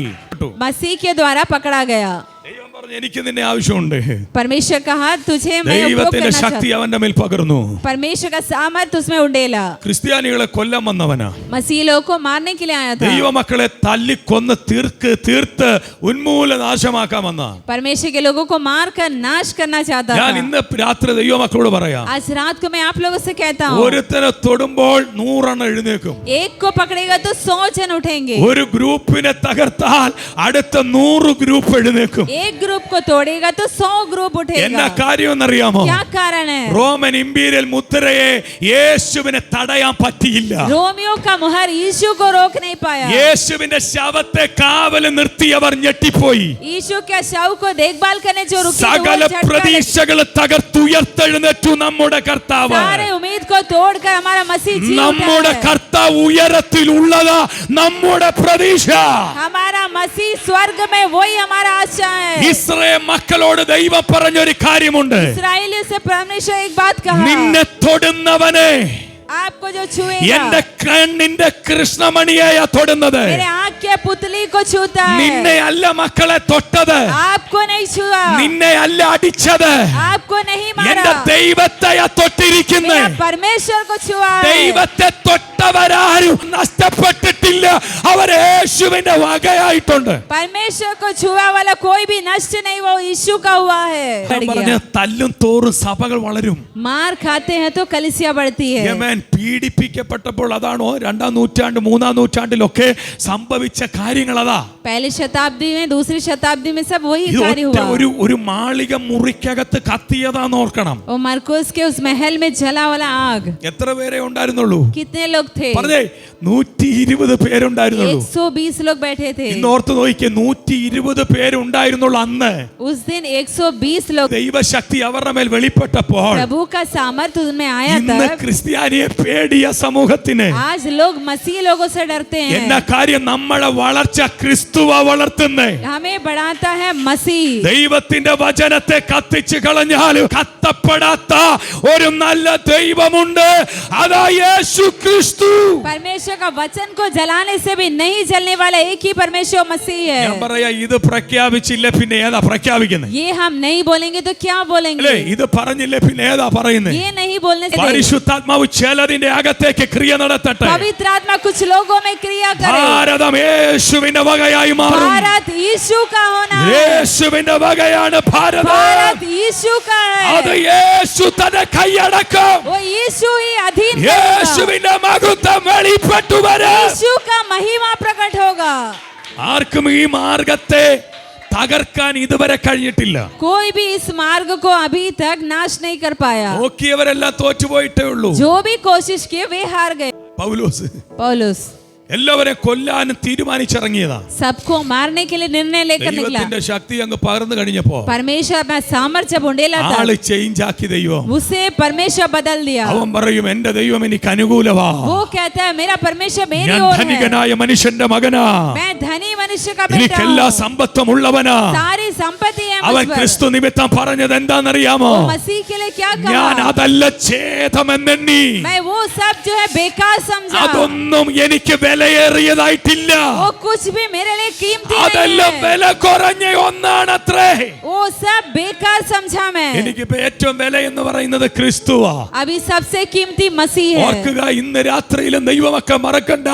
मसीह के द्वारा पकड़ा गया। ദൈവം പറഞ്ഞു എനിക്ക് നിന്നെ ആവശ്യമുണ്ട്. परमेश्वर कहा तुझे मैं उपयोग ദൈവത്തിന്റെ करना ശക്തി चाहता അവന്റെ മേൽ പകർന്നു. हूं। परमेश्वर का सामर्थ उसमें उंडेला। ക്രിസ്ത്യാനികളെ കൊല്ലാൻ വന്നവനാ, मसीह लोगों को मारने के लिए आया था। ദൈവമക്കളെ തല്ലിക്കൊന്ന് തീർത്ത് ഉന്മൂല നാശമാക്കാൻ വന്ന. परमेश्वर के लोगों को मार कर नाश करना चाहता ഞാൻ था। ഇന്ന് രാത്രി ദൈവമക്കളോട് പറയാം, आज रात को मैं आप लोगों से कहता हूँ, ഒരുത്തനെ തൊടുമ്പോൾ 100 എണ്ണം എഴുന്നേക്കും. एक को पकड़ेगा तो 100 जन उठेंगे। ഒരു ഗ്രൂപ്പിനെ തകർത്താൽ അടുത്ത 100 ഗ്രൂപ്പ് എഴുന്നേക്കും. एक ग्रुप को तोड़ेगा तो 100 ग्रुप എന്നാ उठेगा। കാര്യം എന്നറിയാമോ? क्या कारण है? റോമൻ ഇമ്പീരിയൽ മുദ്രയെ യേശുവിനെ തടയാൻ പറ്റിയില്ല. रोमियो का मुहर यीशु को रोक नहीं पाया। യേശുവിന്റെ ശവത്തെ കാവൽ നിർത്തിയവർ ഞെട്ടിപ്പോയി. यीशु के शव को देखभाल करने जो रुके थे, वो സകല झटका लगा। പ്രതീക്ഷകൾ തകർത്തുയർത്തെഴുന്നേറ്റു നമ്മുടെ കർത്താവ്. सारे उम्मीद को तोड़कर हमारा मसीह जी उठा നമ്മുടെ है। കർത്താവ് ഉയരത്തിലുള്ളതാ നമ്മുടെ പ്രതീക്ഷ. हमारा मसीह स्वर्ग में, वही हमारा आशा है। ഇസ്രായേൽ മക്കളോട് ദൈവം പറഞ്ഞൊരു കാര്യമുണ്ട്, इस्राएलियों से परमेश्वर एक बात कहा, നിന്നെ തൊടുന്നവനെ आपको जो छुएगा, എന്റെ കണ്ണിന്റെ കൃഷ്ണമണിയെയാ തൊടുന്നത്. मेरे आँख के पुतली को छूता നിന്നെ है। അല്ല മക്കളെ തൊട്ടത്, आपको नहीं छुआ, നിന്നെ അല്ല അടിച്ചത്, आपको नहीं എന്റെ मारा, ദൈവത്തെയാ തൊട്ടിരിക്കുന്നത്. मेरा परमेश्वर को छुआ है। ദൈവത്തെ തൊട്ടവരാരും നഷ്ടപ്പെട്ടിട്ടില്ല, അവർ യേശുവിന്റെ വകയായിട്ടുണ്ട്. परमेश्वर को छुआ वाला कोई भी नष्ट नहीं, वो यीशु का हुआ है। പറഞ്ഞ തല്ലും തോറും സഭകൾ വളരും. मार खाते हैं तो कलीसिया बढ़ती है। യമൻ പീഡിപ്പിക്കപ്പെട്ടപ്പോൾ അതാണോ 2ാം നൂറ്റാണ്ട് 3ാം നൂറ്റാണ്ടിലൊക്കെ സംഭവിച്ച കാര്യങ്ങൾ അതാ. पहली शताब्दी में, दूसरी शताब्दी में सब वही ഇത് कार्य ഒറ്റ हुआ। ഒരു മാളിക മുറിക്കകത്ത് കത്തിയതാന്ന് ഓർക്കണം. और मरकुस के उस महल में जला वाला आग, എത്ര പേരെ ഉണ്ടായിരുന്നുള്ളൂ? कितने लोग थे? പറഞ്ഞേ 120 പേരുണ്ടായിരുന്നുള്ളൂ. 120 लोग बैठे थे। ഇന്ന് ഓർത്ത് നോക്കിയേ, 120 പേരുണ്ടായിരുന്നുള്ളൂ അന്ന്. उस दिन 120 लोग, ദൈവശക്തി അവരുടെ മേൽ വെളിപ്പെട്ടപ്പോൾ प्रभु का सामर्थ्य उनमें आया ഇന്ന് तब ക്രിസ്ത്യാനിയെ പേടിയ സമൂഹത്തിന് आज लोग मसीह लोगों से डरते എന്നാ हैं। കാര്യം? നമ്മളെ വളർച്ച ക്രിസ്തുവാ വളർത്തുന്നേ. हमें बढ़ाता है मसीह। ദൈവത്തിന്റെ വചനത്തെ കത്തിച്ചു കളഞ്ഞാലും കത്തപ്പെടാത്ത ഒരു നല്ല ദൈവമുണ്ട്, അതാ യേശു ക്രിസ്തു. परमेश्वर का वचन को जलाने से भी नहीं जलने वाला एक ही परमेश्वर मसीह ഞാൻ है। പറയാ, ഇത് പ്രഖ്യാപിച്ചില്ല പിന്നെ ഏതാ പ്രഖ്യാപിക്കുന്നത്? ये हम नहीं बोलेंगे तो क्या അല്ലേ? बोलेंगे? ഇത് പറഞ്ഞില്ല പിന്നെ ഏതാ പറയുന്നത്? ये नहीं बोलने से പരിശുദ്ധാത്മാവ് ചിലതിന്റെ അകത്തേക്ക് ക്രിയ നടത്തട്ടെ. पवित्र आत्मा कुछ लोगों में क्रिया करे। ഭാരതം യേശുവിന്റെ വകയായി മാറും. भारत यीशु का होना है। യേശുവിന്റെ വകയാണ് ഭാരതം. भारत यीशु का അത് है। യേശു തന്നെ കൈയടക്കും. वो यीशु ही अधीन करेगा। യേശുവിന്റെ മഹത്വം വെളിപ്പെട്ടു വരും. यीशु का महिमा प्रकट होगा। ആർക്കും ഈ മാർഗത്തെ തകർക്കാൻ ഇതുവരെ കഴിഞ്ഞിട്ടില്ല. कोई भी इस मार्ग को अभी तक नाश नहीं कर पाया। നോക്കിയവരെല്ലാം തോറ്റുപോയിട്ടേ ഉള്ളൂ. जो भी कोशिश किए वे हार गए। പൗലോസ് पौलुस എല്ലാവരെയും കൊല്ലാനും തീരുമാനിച്ചിറങ്ങിയതാ. सबको मारने के लिए निर्णय लेकर निकला। ദൈവത്തിന്റെ ശക്തി അങ്ങ് പകർന്നു കഴിഞ്ഞപ്പോ परमेश्वर अपना सामर्थ्य जब उंडेला था, ആള് ചേഞ്ച് ആക്കി ദൈവം. उसे परमेश्वर बदल दिया। അവൻ പറയും, എന്റെ ദൈവം എനിക്ക് അനുകൂലമാ. वो कहता है मेरा परमेश्वर मेरी ഞാൻ ओर है। ധനികനായ മനുഷ്യന്റെ മകനാ, मैं धनी मनुष्य का बेटा എനിക്ക് എല്ലാ हूँ। സമ്പത്തും ഉള്ളവനാ. सारी संपत्ति है അവൻ मुझ पर। ക്രിസ്തു നിമിത്തം പറഞ്ഞത് എന്താണെന്നറിയാമോ? वो मसीह के लिए क्या ഞാൻ कहा? അതല്ല ഛേദമെന്നെണ്ണി, मैं वो सब जो है बेकार समझा। അതൊന്നും എനിക്ക് വിലയേറിയതായിട്ടില്ല. वो कुछ भी मेरे लिए कीमती അതെല്ലാം नहीं है। വില കുറഞ്ഞ ഒന്നാണത്രേ. वो सब बेकार समझा मैं। എനിക്കിപ്പോ ഏറ്റവും വില എന്ന് പറയുന്നത് ക്രിസ്തുവാ. अभी सबसे कीमती मसीह है। ഓർക്കുക, ഇന്ന് രാത്രിയിലും ദൈവമക്കൾ മറക്കണ്ട,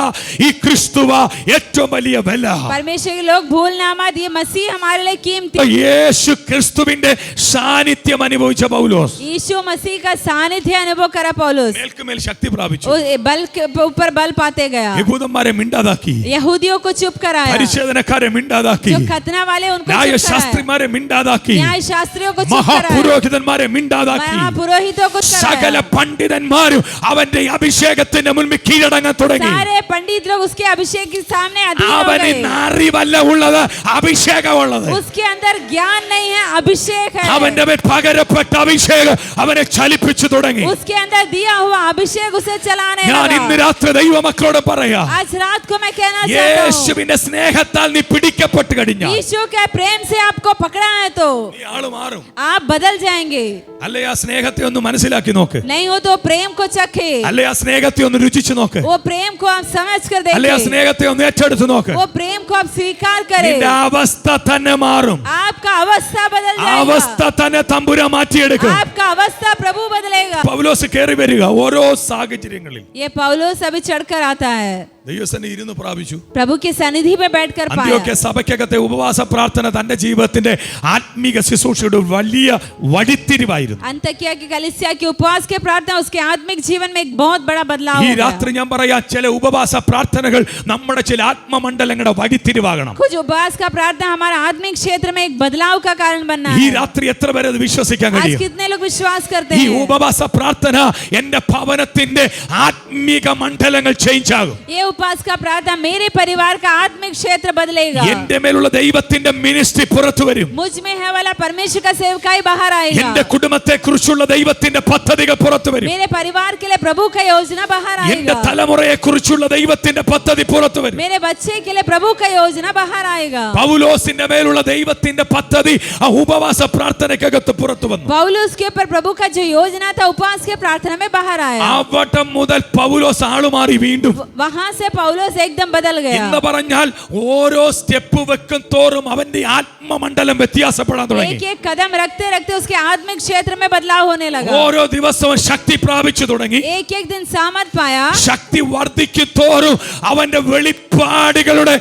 ഈ ക്രിസ്തുവാ ഏറ്റവും വലിയ വില. परमेश्वर के लोग भूलना मत, ये मसीह हमारे लिए कीमती। യേശു ക്രിസ്തുവിന്റെ സാന്നിധ്യം അനുഭവിച്ച പൗലോസ് यीशु मसीह का सानिध्य अनुभव करा पौलुस। മേൽക്കുമേൽ ശക്തി പ്രാപിച്ചു. वो बल के ऊपर बल पाते गया। യഹൂദ യഹൂദന്മാരെ മിണ്ടാതാക്കി, यहूदियों को चुप कराया, പരിശോധനക്കാരെ മിണ്ടാതാക്കി, जो खतना वाले उनको चुप कराया, ന്യായശാസ്ത്രിമാരെ മിണ്ടാതാക്കി, न्याय शास्त्रियों को चुप कराया, മഹാപുരോഹിതന്മാരെ മിണ്ടാതാക്കി, महापुरोहितों को चुप സകല कराया, പണ്ഡിതന്മാരും അവന്റെ അഭിഷേകത്തിന്റെ മുൻപിൽ കീഴടങ്ങാൻ തുടങ്ങി. सारे पंडित लोग उसके अभिषेक के सामने अधीन हो അവന് गए। അറിവല്ല ഉള്ളത്, അഭിഷേകമുള്ളത്. उसके अंदर ज्ञान नहीं है, अभिषेक है। അവന്റെ മേൽ പകരപ്പെട്ട അഭിഷേകം അവനെ ചലിപ്പിച്ചു തുടങ്ങി. उसके अंदर दिया हुआ अभिषेक उसे चलाने ഞാൻ ഇന്ന് लगा। രാത്രി ദൈവമക്കളോട് പറയാ, आज रात को मैं कहना चाहता हूँ, യേശുവിന്റെ സ്നേഹത്താൽ നീ പിടിക്കപ്പെട്ട് കഴിഞ്ഞാൽ यीशु के प्रेम से आपको पकड़ा है तो നീ ആള് മാറും. आप बदल जाएंगे। അല്ലെ ആ സ്നേഹത്തെ ഒന്ന് മനസ്സിലാക്കി നോക്ക്, नहीं हो तो प्रेम को चखे, അല്ലെ ആ സ്നേഹത്തെ ഒന്ന് രുചിച്ചു നോക്ക്, वो प्रेम को आप समझ कर അല്ലെ ആ देखें, സ്നേഹത്തെ ഒന്ന് ഏറ്റെടുത്ത് നോക്ക്. वो प्रेम को आप स्वीकार करें, നിന്റെ അവസ്ഥ തന്നെ മാറും. आपका अवस्था बदल അവസ്ഥ जाएगा, തന്നെ തമ്പുരാൻ മാറ്റിയെടുക്കും. आपका अवस्था प्रभु बदलेगा। പൗലോസ് കയറി വരിക ഓരോ സാഹചര്യങ്ങളിൽ ये पौलुस अभी चढ़कर आता है, ദൈവസന്നിധി ഇരുന്ന് പ്രാപിച്ചു. प्रभु की सन्निधि में बैठकर അന്ത്യോക്യ पाया। സഭയ്ക്കകത്തെ ഉപവാസ പ്രാർത്ഥന തന്റെ ജീവിതത്തിന്റെ ആത്മീക ശുശ്രൂഷയുടെ വലിയ വഴിത്തിരിവായിരുന്നു. अंतकिया की कलीसिया की उपवास के प्रार्थना उसके आत्मिक जीवन में एक बहुत बड़ा बदलाव ഈ हो गया। രാത്രി ഞാൻ പറയാ, ചില ഉപവാസ പ്രാർത്ഥനകൾ നമ്മുടെ ചില ആത്മമണ്ഡലങ്ങളുടെ വഴിത്തിരിവാകണം. कुछ उपवास का प्रार्थना हमारा आत्मिक क्षेत्र में एक बदलाव का कारण बनना ഈ है। രാത്രി എത്ര പേരെ അത് വിശ്വസിക്കാൻ आज കഴിയും? कितने लोग विश्वास करते ഈ हैं? ഉപവാസ പ്രാർത്ഥന എന്റെ ഭവനത്തിന്റെ ആത്മീക മണ്ഡലങ്ങൾ ചേഞ്ച് ആകും. ये उपवास का प्रार्थना मेरे परिवार का आत्मिक क्षेत्र बदलेगा। എന്റെ മേലുള്ള ദൈവത്തിന്റെ മിനിസ്ട്രി പുറത്തു വരും. मुझ में है वाला परमेश्वर का सेवकाई बाहर आएगा। എന്റെ കുടുംബത്തെ കുറിച്ചുള്ള ദൈവത്തിന്റെ പദ്ധതികൾ പുറത്തു വരും. मेरे परिवार के लिए प्रभु का योजना बाहर എന്റെ आएगा। തലമുറയെ കുറിച്ചുള്ള ദൈവത്തിന്റെ പദ്ധതി പുറത്തു വരും. मेरे बच्चे के लिए प्रभु का योजना बाहर आएगा। പൗലോസിന്റെ മേലുള്ള ദൈവത്തിന്റെ പദ്ധതി ആ ഉപവാസ പ്രാർത്ഥനയ്ക്കകത്ത് പുറത്തു വന്നു. पौलुस के ऊपर प्रभु का जो योजना था उपवास के प्रार्थना में बाहर आया। അവിടെ മുതൽ പൗലോസ് ആളുമാറി വീണ്ടും. वहां से पौलुस एकदम बदल गया। എന്ന് പറഞ്ഞാൽ ഓരോ സ്റ്റെപ്പ് വെക്കും തോറും അവന്റെ ആത്മമണ്ഡലം വ്യത്യാസപ്പെടാൻ തുടങ്ങി. एक एक कदम रखते रखते उसके आत्मिक क्षेत्र में बदलाव होने लगा। ഓരോ ദിവസവും ശക്തി പ്രാപിച്ചു തുടങ്ങി. एक एक दिन सामर्थ पाया। ശക്തി വർദ്ധിക്കും തോറും അവന്റെ വെളിപ്പാടുകളുടെ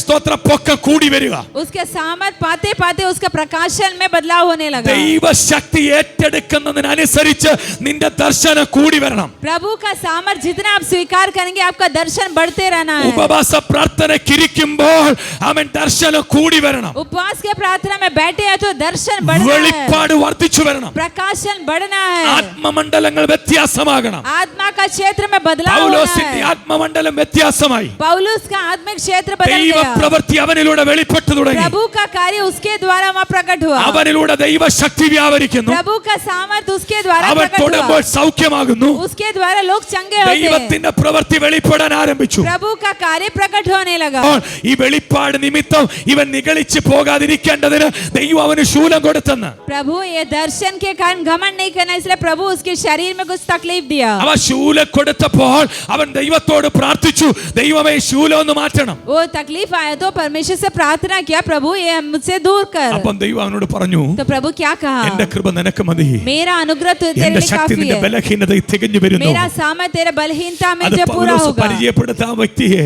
സ്തോത്ര പൊക്കം കൂടി വരിക. उसके सामर्थ पाते पाते उसका प्रकाशन में बदलाव होने लगा। ദൈവശക്തി ഏറ്റെടുക്കുന്നതിനനുസരിച്ച് നിന്റെ ദർശനം കൂടി വരണം. प्रभु का सामर्थ जितना आप स्वीकार करेंगे आपका दर्शन बढ़ते रहना है। ഉപവാസ പ്രാർത്ഥനയ്ക്കിരിക്കുമ്പോൾ അവൻ ദർശനം കൂടി വരണം. उपवास के प्रार्थना में बैठे हैं तो दर्शन बढ़ना है, വെളിപ്പാട് വർദ്ധിച്ചു വരണം. प्रकाशन बढ़ना है, ആത്മമണ്ഡലങ്ങൾ വ്യത്യാസമാകണം. आत्मा का क्षेत्र में बदलाव होना പൗലോസിന്റെ है। ആത്മമണ്ഡലം വ്യത്യാസമായി. पौलुस का आत्मिक क्षेत्र बदल ദൈവ गया। പ്രവൃത്തി അവനിലൂടെ വെളിപ്പെട്ടു തുടങ്ങി. प्रभु का कार्य उसके द्वारा वहाँ प्रकट हुआ। അവനിലൂടെ ദൈവശക്തി വ്യാപരിക്കുന്നു. प्रभु का सामर्थ उसके द्वारा അവൻ प्रकट തൊടുമ്പോൾ हुआ। സൗഖ്യമാകുന്നു. उसके द्वारा लोग चंगे होते हैं। ദൈവത്തിന്റെ പ്രവൃത്തി വെളിപ്പെടാൻ ആരംഭിച്ചു. प्रभु का कार्य प्रकट होने लगा। അപ്പോൾ ഈ വെളിപ്പാട് നിമിത്തം ഇവൻ നിഗളിച്ച് പോകാതിരിക്കേണ്ടതിന് ദൈവം അവന് ശൂലം കൊടുത്തെന്ന്. प्रभु ये दर्शन के कारण घमंड नहीं करना, इसलिए प्रभु उसके शरीर में कुछ तकलीफ दिया। അവ ശൂലം കൊടുത്തപ്പോൾ അവൻ ദൈവത്തോട് പ്രാർത്ഥിച്ചു, ദൈവമേ ശൂലം ഒന്ന് മാറ്റണം. वो तकलीफ आया तो परमेश्वर से प्रार्थना किया, प्रभु ये मुझसे दूर कर। അപ്പം ദൈവം അവനോട് പറഞ്ഞു, तो प्रभु क्या कहा? എന്റെ കൃപ നിനക്ക് മതി, मेरा अनुग्रह तो तेरे എന്റെ लिए ശക്തി काफी നിന്റെ है। ബലഹീനതയിൽ തികഞ്ഞു വരുന്നു. मेरा सामर्थ तेरे बलहीनता में അത് जो पूरा പൗലോസ് होगा। പരിചയപ്പെടുത്ത ആ വ്യക്തിയെ,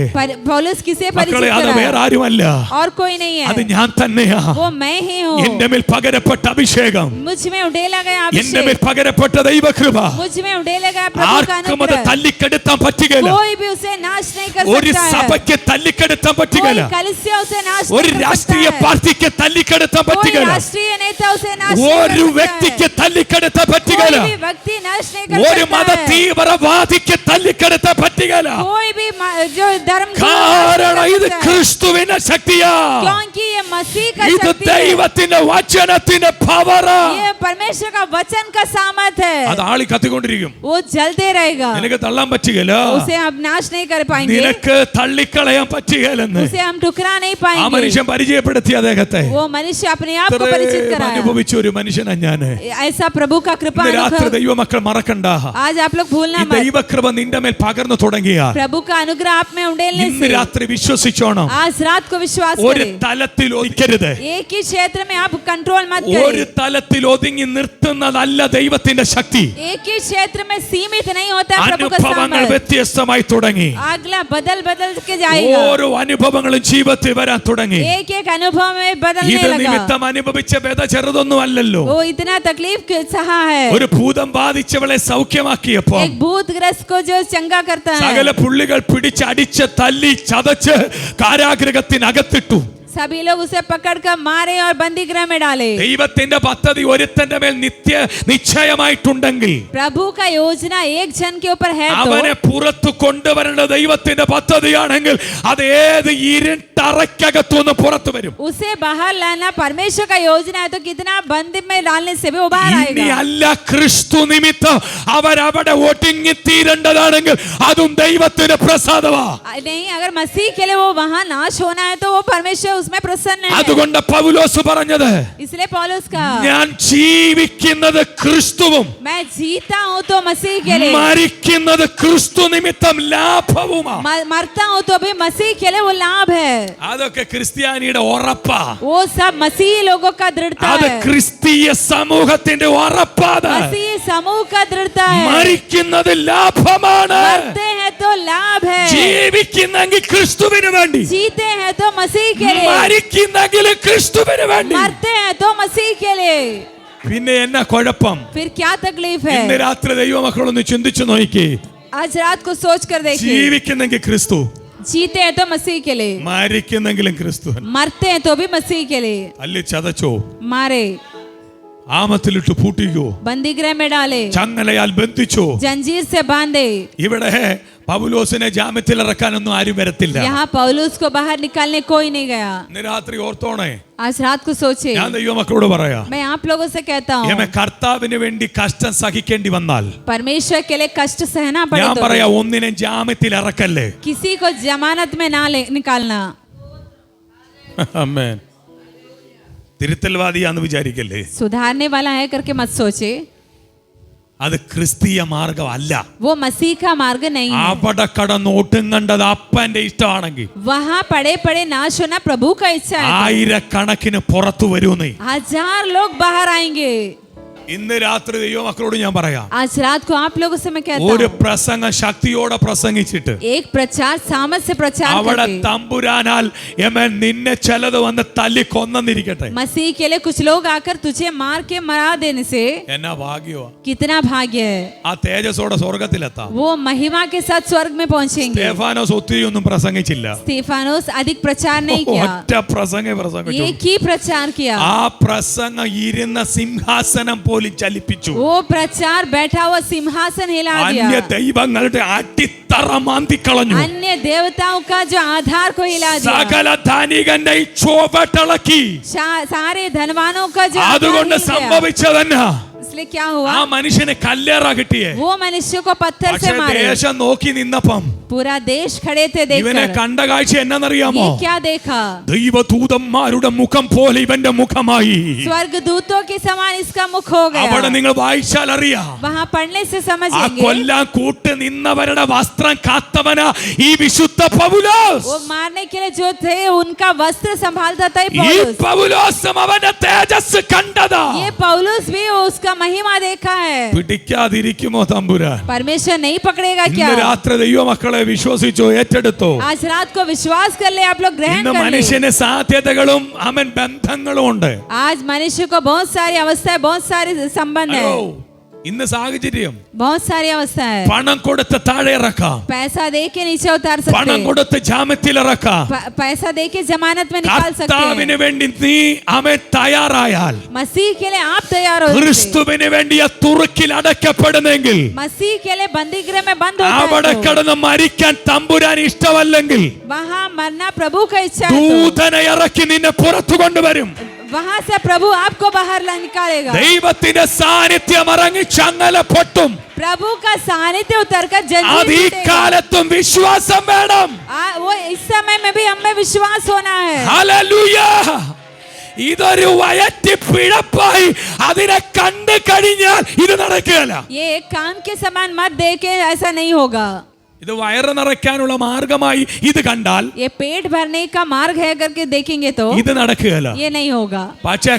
पौलुस किसे മക്കളെ परिचित അത് വേറെ कराया? ആരുമല്ല, और कोई नहीं അത് है, ഞാൻ തന്നെയാ. वो मैं ही हूँ। എന്റെ മേൽ പകരപ്പെട്ട അഭിഷേകം, मुझ में उड़ेला गया എന്റെ മേൽ अभिषेक, പകരപ്പെട്ട ദൈവകൃപ मुझ में उड़ेला गया प्रभु का ആർക്കും അത് अनुग्रह। തല്ലിക്കെടുത്താൻ പറ്റുകയില്ല. कोई भी उसे नाश नहीं कर ഒരു सकता है। സഭയ്ക്ക് തല്ലിക്കെടുത്താൻ कोई പറ്റുകയില്ല. कलीसिया उसे नाश ഒരു नहीं कर सकता രാഷ്ട്രീയ है। പാർട്ടിക്ക് തല്ലിക്കെടുത്താൻ कोई പറ്റുകയില്ല. राष्ट्रीय नेता उसे नाश नहीं ഒരു कर सकता വ്യക്തിക്ക് है। തല്ലിക്കെടുത്താൻ कोई പറ്റുകയില്ല. भी व्यक्ति नाश नहीं कर ഒരു മത सकता है। തീവ്രവാദിക്ക് തല്ലിക്കെടുത്താൻ പറ്റുകയില്ല. कोई भी जो धर्म को नाश കാരണം नहीं ഇത് कर सकता है। ക്രിസ്തുവിന്റെ ശക്തിയാ. क्योंकि ये मसीह का ഇത് शक्ति है। ദൈവത്തിന്റെ വചനത്തിന്റെ പവറാ. ये परमेश्वर का वचन का सामर्थ है। അത് ആളി കത്തിക്കൊണ്ടിരിക്കും. वो जलते रहेगा, നിനക്ക് തള്ളാൻ പറ്റുകയില്ല. उसे हम नाश नहीं कर पाएंगे, നിനക്ക് തള്ളിക്കളയാൻ പറ്റുകയില്ലെന്ന് उसे हम ठुकरा नहीं ആ पाएंगे। മനുഷ്യൻ പരിചയപ്പെടുത്തി അദ്ദേഹത്തെ. वो मनुष्य अपने आप को परिचित ഇത്രയും कराया। അനുഭവിച്ച ഒരു മനുഷ്യനാ ഞാന്. ऐसा प्रभु का कृपा ഇന്ന് രാത്രി अनुभव ദൈവമക്കൾ മറക്കണ്ട. आज आप लोग भूलना ഈ मत। ദൈവകൃപ നിന്റെ മേൽ പകർന്നു തുടങ്ങിയ प्रभु का अनुग्रह आप में उड़ेलने ഇന്ന് से രാത്രി വിശ്വസിച്ചോണം. आज रात को विश्वास ഒരു करें। തലത്തിൽ ഒതുക്കരുത്. एक ही क्षेत्र में आप कंट्रोल मत ഒരു करें। തലത്തിൽ ഒതുങ്ങി നിർത്തുന്നതല്ല ദൈവത്തിന്റെ ശക്തി. एक ही क्षेत्र में सीमित नहीं होता है प्रभु का അനുഭവങ്ങൾ सामर्थ। വ്യത്യസ്തമായി തുടങ്ങി. अगला बदल बदल के जाएगा। ഓരോ അനുഭവങ്ങളും ജീവിതത്തിൽ വരാൻ തുടങ്ങി. एक एक अनुभव में बदलने ഇത് लगा। നിമിത്തം അനുഭവിച്ച വേദ ചെറുതൊന്നും അല്ലല്ലോ. वो इतना तकलीफ सहा है। ഒരു ഭൂതം ബാധിച്ചവളെ സൗഖ്യമാക്കിയപ്പോ एक भूतग्रस्त को जो चंगा करता है, സകല പുള്ളികൾ ആളുകൾ പിടിച്ചടിച്ച് തല്ലി ചതച്ച് കാരാഗൃഹത്തിനകത്തിട്ടു. सभी लोग उसे पकड़कर मारे और बंदी गृह में डाले. ദൈവത്തിന്റെ പദ്ധതി ഒരുത്തന്റെ മേൽ നിശ്ചയമായിട്ടുണ്ടെങ്കിൽ प्रभु का योजना एक जन के ऊपर है तो അവനെ പുറത്തു കൊണ്ടുവരേണ്ട ദൈവത്തിന്റെ പദ്ധതിയാണെങ്കിൽ അത് ഏത് ഇരുട്ടറയ്ക്കകത്തുനിന്ന് പുറത്തു വരും. उसे बाहर लाना परमेश्वर का योजना है तो कितना बंदी में डालने से भी वो बाहर ഇനി आएगा. അല്ല ക്രിസ്തു നിമിത്തം അവരവിടെ ഒടുങ്ങിത്തീരേണ്ടതാണെങ്കിൽ അതും ദൈവത്തിന്റെ പ്രസാദമാണ്. नहीं, अगर मसीह के लिए वो वहां नाश होना है तो वो परमेश्वर उसमें प्रसन्न है. അതുകൊണ്ട് പൗലോസ് പറഞ്ഞത് इसलिए पौलुस का ഞാൻ ജീവിക്കുന്നത് ക്രിസ്തുവും मैं जीता हूँ तो मसीह के लिए, മരിക്കുന്നത് ക്രിസ്തു നിമിത്തം ലാഭവുമാണ്. मरता हूँ तो भी मसीह के लिए वो लाभ है. അതൊക്കെ ക്രിസ്ത്യാനിയുടെ ഉറപ്പാ. वो सब मसीह लोगों का दृढ़ता അത് है. ക്രിസ്തീയ സമൂഹത്തിന്റെ ഉറപ്പാണ്. मसीह समूह का दृढ़ता है. മരിക്കുന്നത് ലാഭമാണ്. मरते हैं तो लाभ है, ജീവിക്കുന്നെങ്കിൽ ക്രിസ്തുവിന് വേണ്ടി, जीते हैं तो मसीह के लिए, മരിക്കുന്നെങ്കിൽ ക്രിസ്തുവിന് വേണ്ടി. मरते हैं तो मसीह के लिए. പിന്നെ എന്നാ കുഴപ്പം? फिर क्या तकलीफ ഇന്ന് है? രാത്രി ദൈവമക്കളൊന്ന് ചിന്തിച്ചു നോക്കി. आज रात को सोच कर देखिए, ജീവിക്കുന്നെങ്കിൽ ക്രിസ്തു, जीते हैं तो मसीह के लिए, മരിക്കുന്നെങ്കിലും ക്രിസ്തു. मरते हैं तो भी मसीह के लिए. അല്ലെ ചതച്ചോ, मारे, ആമത്തിലിട്ട് പൂട്ടിക്കോ, बंदी गृह में डाले, ചങ്ങലയാൽ ബന്ധിച്ചോ. जंजीर से बांधे. ഇവിടെ പൗലോസിനെ ജാമ്യത്തിൽ ഇറക്കാനൊന്നും ആരും വരത്തില്ല. यहाँ पौलुस को बाहर निकालने कोई नहीं गया. ഇന്ന് രാത്രി ഓർത്തോണേ, आज रात को सोचे, ഞാൻ ദൈവമക്കളോട് പറയാ, मैं आप लोगों से कहता हूँ, കർത്താവിന് വേണ്ടി കഷ്ടം സഹിക്കേണ്ടി വന്നാൽ परमेश्वर के लिए कष्ट सहना पड़े ഞാൻ तो പറയാ, ഒന്നിനെ ജാമ്യത്തിൽ ഇറക്കല്ലേ. किसी को जमानत में ना निकालना. ആമേൻ. തിരുത്തൽവാദിയാന്ന് വിചാരിക്കല്ലേ. सुधारने वाला है करके मत सोचे, അത് ക്രിസ്തീയ മാർഗമല്ല. वो मसीह का मार्ग नहीं है. അവിടെ കടന്ന് ഒട്ടുങ്ങണ്ടത് അപ്പന്റെ ഇഷ്ടമാണെങ്കിൽ वहाँ पड़े पड़े नाश होना प्रभु का इच्छा है. ആയിരക്കണക്കിന് പുറത്തു വരൂന്നേ. 1000 लोग बाहर आएंगे. ഇന്ന് രാത്രി ദൈവമക്കളോട് ഞാൻ പറയാം, आज रात को आप लोगों से मैं कहता ഒരു हूँ, പ്രസംഗം ശക്തിയോടെ പ്രസംഗിച്ചിട്ട് एक प्रचार सामर्थ से प्रचार അവിടെ करके, തമ്പുരാനാൽ നിന്നെ ചിലത് വന്ന് തല്ലി കൊന്നിരിക്കട്ടെ. मसीह के लिए कुछ लोग आकर तुझे मार के मरा देने से എന്നാ ഭാഗ്യോ. कितना भाग्य है. ആ തേജസ്സോടെ സ്വർഗത്തിലെത്താം. वो महिमा के साथ स्वर्ग में पहुंचेंगे. സ്തെഫാനോസ് ഒത്തിരി ഒന്നും പ്രസംഗിച്ചില്ല. स्तेफानोस अधिक प्रचार नहीं किया, ഒറ്റ പ്രസംഗിച്ചു. एक ही प्रचार किया. ആ പ്രസംഗം ഇരുന്ന സിംഹാസനം പോലും ചലിപ്പിച്ചു. वो प्रचार बैठा हुआ सिंहासन हिला അന്യ दिया. ദൈവങ്ങളുടെ അടിത്തറ മാന്തിക്കളഞ്ഞു. अन्य देवताओं का जो आधार को हिला दिया. സകല ധനികന്റെ ചുവട്ടിളക്കി. सारे धनवानों का जो आधार അതുകൊണ്ട് हिल गया. സംഭവിച്ചതെന്നാ, इसलिए क्या हुआ, ആ മനുഷ്യനെ കല്ലേറ കിട്ടിയേ. वो मनुष्य को पत्थर പക്ഷേ से मारे. ദേശം നോക്കി നിന്നപ്പം पूरा देश खड़े थे ഇവനെ देखकर. കണ്ട കാഴ്ച എന്നറിയാമോ? ये क्या देखा, ദൈവദൂതന്മാരുടെ മുഖം പോലെ ഇവന്റെ മുഖമായി. स्वर्गदूतों के समान इसका मुख हो അവിടെ गया. നിങ്ങൾ വായിച്ചാൽ അറിയാം. वहाँ पढ़ने से ആ समझेंगे, കൊല്ലാൻ കൂട്ട് നിന്നവരുടെ വസ്ത്രം കാത്തവനാ ഈ വിശുദ്ധ പൗലോസ്. वो मारने के लिए जो थे उनका वस्त्र संभालता था ഈ पौलुस. പൗലോസും അവന്റെ തേജസ് കണ്ടതാ. ये पौलुस भी उसका महिमा देखा है. പിടിക്കാതിരിക്കുമോ തമ്പുരാൻ? परमेश्वर नहीं पकड़ेगा क्या? ഇന്ന് രാത്രി ദൈവമക്കളെ വിശ്വസിച്ചോ, ഏറ്റെടുത്തോ. आज रात को विश्वास कर ले, आप लोग ग्रहण ഇന്ന് कर ले. മനുഷ്യന് സാധ്യതകളും അവൻ ബന്ധങ്ങളും ഉണ്ട്. आज मनुष्य को बहुत सारी अवस्थाएं, बहुत सारे संबंध है, അയ്യോ, ഇന്ന് സാഹചര്യം बहुत सारी अवस्था है. പണം കൊടുത്ത് താഴെ ഇറക്കാം, पैसा दे के नीचे उतार सकते പണം हैं, കൊടുത്ത് ജാമ്യത്തിൽ ഇറക്കാം. पैसा दे के जमानत में निकाल सकते കർത്താവിന് हैं. വേണ്ടി നീ അവൻ തയ്യാറായാൽ, मसीह के लिए आप तैयार हो सकते हैं. ക്രിസ്തുവിന് വേണ്ടി ആ തുറുക്കിൽ അടയ്ക്കപ്പെടുന്നെങ്കിൽ, मसीह के लिए बंदी गृह में बंद होता അവിടെ है तो കിടന്ന് മരിക്കാൻ തമ്പുരാൻ ഇഷ്ടമല്ലെങ്കിൽ वहाँ मरना प्रभु का इच्छा है तो ദൂതനെ ഇറക്കി നിന്നെ പുറത്തു കൊണ്ടുവരും. वहाँ से प्रभु आपको बाहर निकालेगा. ദൈവത്തിന്റെ സാന്നിധ്യം ഇറങ്ങി ചങ്ങല പൊട്ടും. प्रभु का सानिध्य उतर कर അത് जंजीर ഈ टूटेगा. കാലത്തും വിശ്വാസം വേണം. वो इस समय में भी हमें विश्वास होना है. ഹല്ലേലൂയ. ഇതൊരു വയറ്റി പിഴപ്പായി അതിനെ കണ്ടു കഴിഞ്ഞാൽ ഇത് നടക്കുകയില്ല. ये एक काम के समान मत देखे, ऐसा नहीं होगा. ഇത് വയറ് നിറയ്ക്കാനുള്ള മാർഗമായി ഇത് കണ്ടാൽ ये पेट भरने का मार्ग है करके देखेंगे तो ഇത് നടക്കുകയില്ല. ये नहीं होगा. പക്ഷേ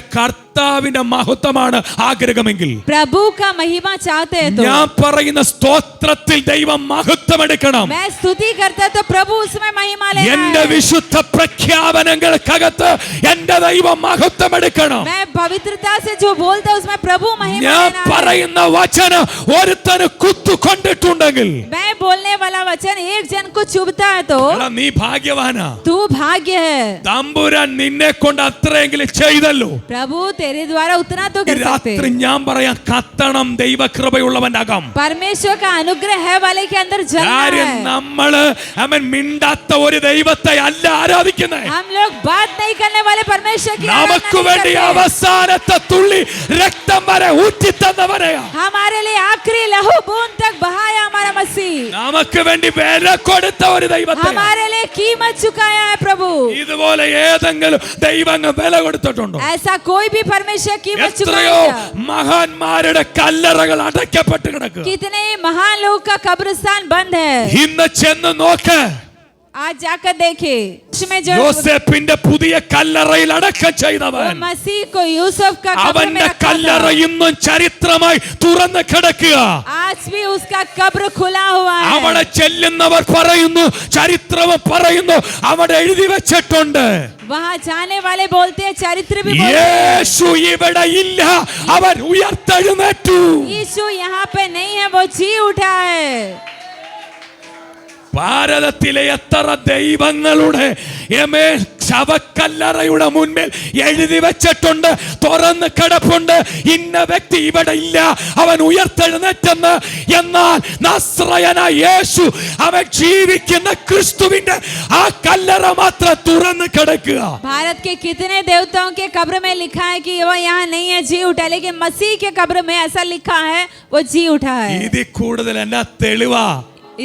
കർത്താവിന്റെ മഹത്വമാണ് ആഗ്രഹമെങ്കിൽ, प्रभु का महिमा चाहते हैं तो ഞാൻ പറയുന്ന സ്തോത്രത്തിൽ ദൈവം മഹത്വം എടുക്കണം. मैं स्तुति करता तो प्रभु उसमें महिमा लेना എന്റെ है। വിശുദ്ധ പ്രഖ്യാപനങ്ങൾക്കകത്ത് എന്റെ ദൈവം മഹത്വം എടുക്കണം. मैं पवित्रता से जो बोलता है उसमें प्रभु महिमा ഞാൻ लेना है। പറയുന്ന വചനം ഒരുത്തന് കുത്തുകൊണ്ടിട്ടുണ്ടെങ്കിൽ, मैं बोलने वाला वचन एक जन को चुभता है तो എടാ, നീ ഭാഗ്യവാനാ. तू भाग्य है। തമ്പുരാൻ നിന്നെ കൊണ്ട് അത്രയെങ്കിലും ചെയ്തല്ലോ. प्रभु तेरे द्वारा उतना तो ഈ कर सकते രാത്രി ഞാൻ പറയാം, കത്തണം ദൈവകൃപയുള്ളവന്റെ അകം. परमेश्वर का अनुग्रह है वाले के अंदर जलना കാര്യം है। നമ്മള് മിണ്ടാത്ത ഒരു ദൈവത്തെ അല്ല ആരാധിക്കുന്നത്. हम लोग बात नहीं करने वाले परमेश्वर की आराधना നമുക്ക് नहीं വേണ്ടി करते। അവസാനത്തെ തുള്ളി രക്തം വരെ ഊറ്റി തന്നവരെയാ. हमारे लिए आखिरी लहू बूंद तक बहाया हमारा मसीह। നമുക്ക് വേണ്ടി വില കൊടുത്ത ഒരു ദൈവത്തെ. हमारे लिए कीमत चुकाया है प्रभु। ഇതുപോലെ ഏതെങ്കിലും ദൈവങ്ങൾ വില കൊടുത്തിട്ടുണ്ടോ? ऐसा कोई भी परमेश्वर कीमत എത്രയോ चुकाया। മഹാന്മാരുടെ കല്ലറകൾ അടയ്ക്കപ്പെട്ട് കിടക്കുക. कितने महान लोग का कब्रिस्तान बंद है। ഇന്ന് ചെന്ന് നോക്ക്, आज जाकर देखे उसमें जो യോസേപ്പിന്റെ പുതിയ കല്ലറയിൽ അടക്കം वो ചെയ്തവൻ, मसीह को यूसुफ का कब्र में അവന്റെ रखा കല്ലറ था। ഇന്നും ചരിത്രമായി തുറന്ന് കിടക്കുക. आज भी उसका कब्र खुला हुआ है। അവിടെ ചെല്ലുന്നവർ പറയുന്നു, ചരിത്രവും പറയുന്നു, അവിടെ എഴുതി വെച്ചിട്ടുണ്ട്, वहाँ जाने वाले बोलते हैं, चरित्र भी बोलते हैं, യേശു ഇവിടെ ഇല്ല, അവൻ ഉയർത്തെഴുന്നേറ്റു. यीशु यहाँ पे नहीं है, वो जी उठा है। ഭാരതത്തിലെ എത്ര ദൈവങ്ങളുടെ ശവക്കല്ലറയുടെ മുൻപിൽ എഴുതി വെച്ചിട്ടുണ്ട്, തുറന്ന് കിടപ്പുണ്ട്, ഇന്ന വ്യക്തി ഇവിടെ ഇല്ല, അവൻ ഉയർത്തെഴുന്നേറ്റെന്ന്. എന്നാൽ നസ്രയനായ യേശു, അവൻ ജീവിക്കുന്ന ക്രിസ്തുവിന്റെ ആ കല്ലറ മാത്രം തുറന്ന് കിടക്കുക. भारत के कितने देवताओं के कब्र में लिखा है कि वो यहाँ नहीं है, जी उठा, लेकिन मसीह के कब्र में ऐसा लिखा है वो जी उठा है। ഇതിൽ കൂടുതൽ എന്നാ തെളിവാ?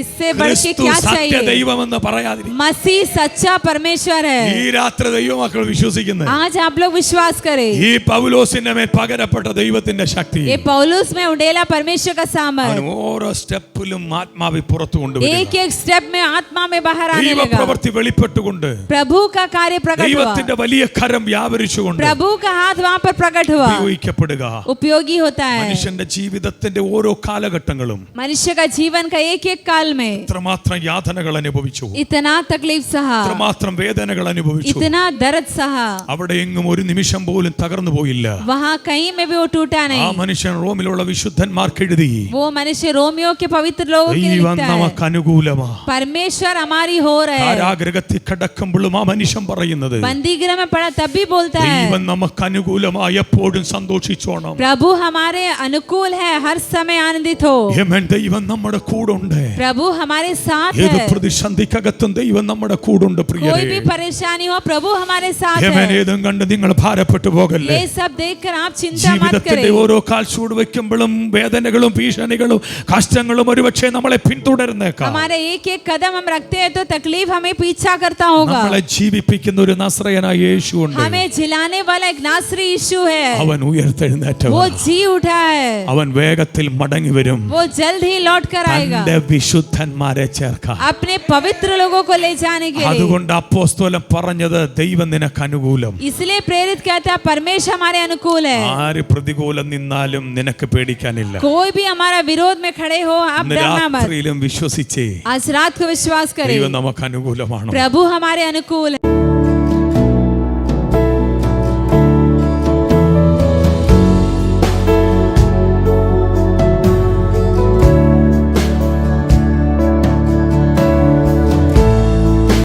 इससे बढ़ के ക്രിസ്തു क्या സത്യ चाहिए? ദൈവമെന്ന് പറയാതിരിക്കും. मसीह सच्चा परमेश्वर है। ഈ രാത്രി ദൈവമക്കൾ വിശ്വസിക്കുന്നത്, आज आप लोग विश्वास करें, ഈ പൗലോസിന്റെ മേൽ പകരപ്പെട്ട ദൈവത്തിന്റെ ശക്തി ये पौलुस में उड़ेला परमेश्वर का അവൻ सामर्थ ഓരോ സ്റ്റെപ്പിലും ആത്മാവി പുറത്തു കൊണ്ടുവരിക. एक एक स्टेप में आत्मा में बाहर आने लगा। ദൈവപ്രവൃത്തി വെളിപ്പെട്ടുകൊണ്ട്, प्रभु का कार्य प्रकट हुआ, ദൈവത്തിന്റെ വലിയ കരം വ്യാപരിച്ചുകൊണ്ട് प्रभु का हाथ वहाँ पर प्रकट हुआ, ഉപയോഗിക്കപ്പെടുക. उपयोगी होता है। മനുഷ്യന്റെ ജീവിതത്തിന്റെ ഓരോ കാലഘട്ടങ്ങളും मनुष्य का जीवन का एक एक काल में ഇത്രമാത്രം യാതനകൾ അനുഭവിച്ചു, इतना तकलीफ सहा, ഇത്രമാത്രം വേദനകൾ അനുഭവിച്ചു. इतना दर्द सहा, അവിടെ എങ്ങും ഒരു നിമിഷം പോലും തകർന്നു പോയില്ല. वहाँ कहीं में भी वो टूटा ആ नहीं। മനുഷ്യൻ റോമിലുള്ള വിശുദ്ധന്മാർക്ക് എഴുതി, वो मनुष्य रोमियो के पवित्र लोगों के लिए ദൈവം लिखता है, നമുക്ക് അനുകൂലമാ. परमेश्वर हमारी हो रहे। കാരാഗൃഹത്തിൽ കിടക്കുമ്പോഴും ആ മനുഷ്യൻ പറയുന്നത്, बंदीगृह में पड़ा तब भी बोलता है, ദൈവം നമുക്ക് അനുകൂലമായി എപ്പോഴും സന്തോഷിച്ചോണം. प्रभु हमारे अनुकूल है, हर समय आनंदित हो। ആമേൻ. ദൈവം നമ്മുടെ കൂടുണ്ട്. प्रभु हमारे साथ ഏത് है। പ്രതിസന്ധിക്കകത്തും ദൈവം നമ്മുടെ കൂടുണ്ട്. कोई പ്രിയരേ, भी परेशानी हो, प्रभु हमारे साथ ആമേൻ. है। ഏതും കണ്ട് നിങ്ങൾ ഭാരപ്പെട്ടു പോകല്ലേ. ये सब देखकर आप चिंता मत ജീവിതത്തിന്റെ करें। ഓരോ കാൽച്ചൂട് വെക്കുമ്പോഴും വേദനകളും ഭീഷണികളും കഷ്ടങ്ങളും ഒരുപക്ഷെ നമ്മളെ പിന്തുടരുന്നേക്കാം. हमारे एक एक कदम हम रखते हैं तो तकलीफ हमें पीछा करता होगा। നമ്മളെ ജീവിപ്പിക്കുന്ന ഒരു നസ്രയനായ യേശു ഉണ്ട്. हमें जिलाने वाला एक नासरी यीशु है, അവൻ ഉയർത്തെഴുന്നേറ്റവൻ. वो जी उठा है, അവൻ വേഗത്തിൽ മടങ്ങി വരും. वो जल्द ही लौट कर आएगा തന്റെ വിശുദ്ധന്മാരെ ചേർക്കാൻ. अपने पवित्र लोगों को ले जाने के लिए। അതുകൊണ്ട് അപ്പോസ്തലൻ പറഞ്ഞത്, ദൈവം നിനക്ക് അനുകൂലം. इसलिए प्रेरित कहता है, परमेश्वर हमारे अनुकूल है। ആര് പ്രതികൂലം നിന്നാലും നിനക്ക് പേടിക്കാനില്ല. कोई भी हमारा विरोध में खड़े हो, आप ഇന്ന് डरना मत। രാത്രിയിലും വിശ്വസിച്ചേ, आज रात को विश्वास करें, ദൈവം നമുക്ക് അനുകൂലമാണ്. प्रभु हमारे अनुकूल है।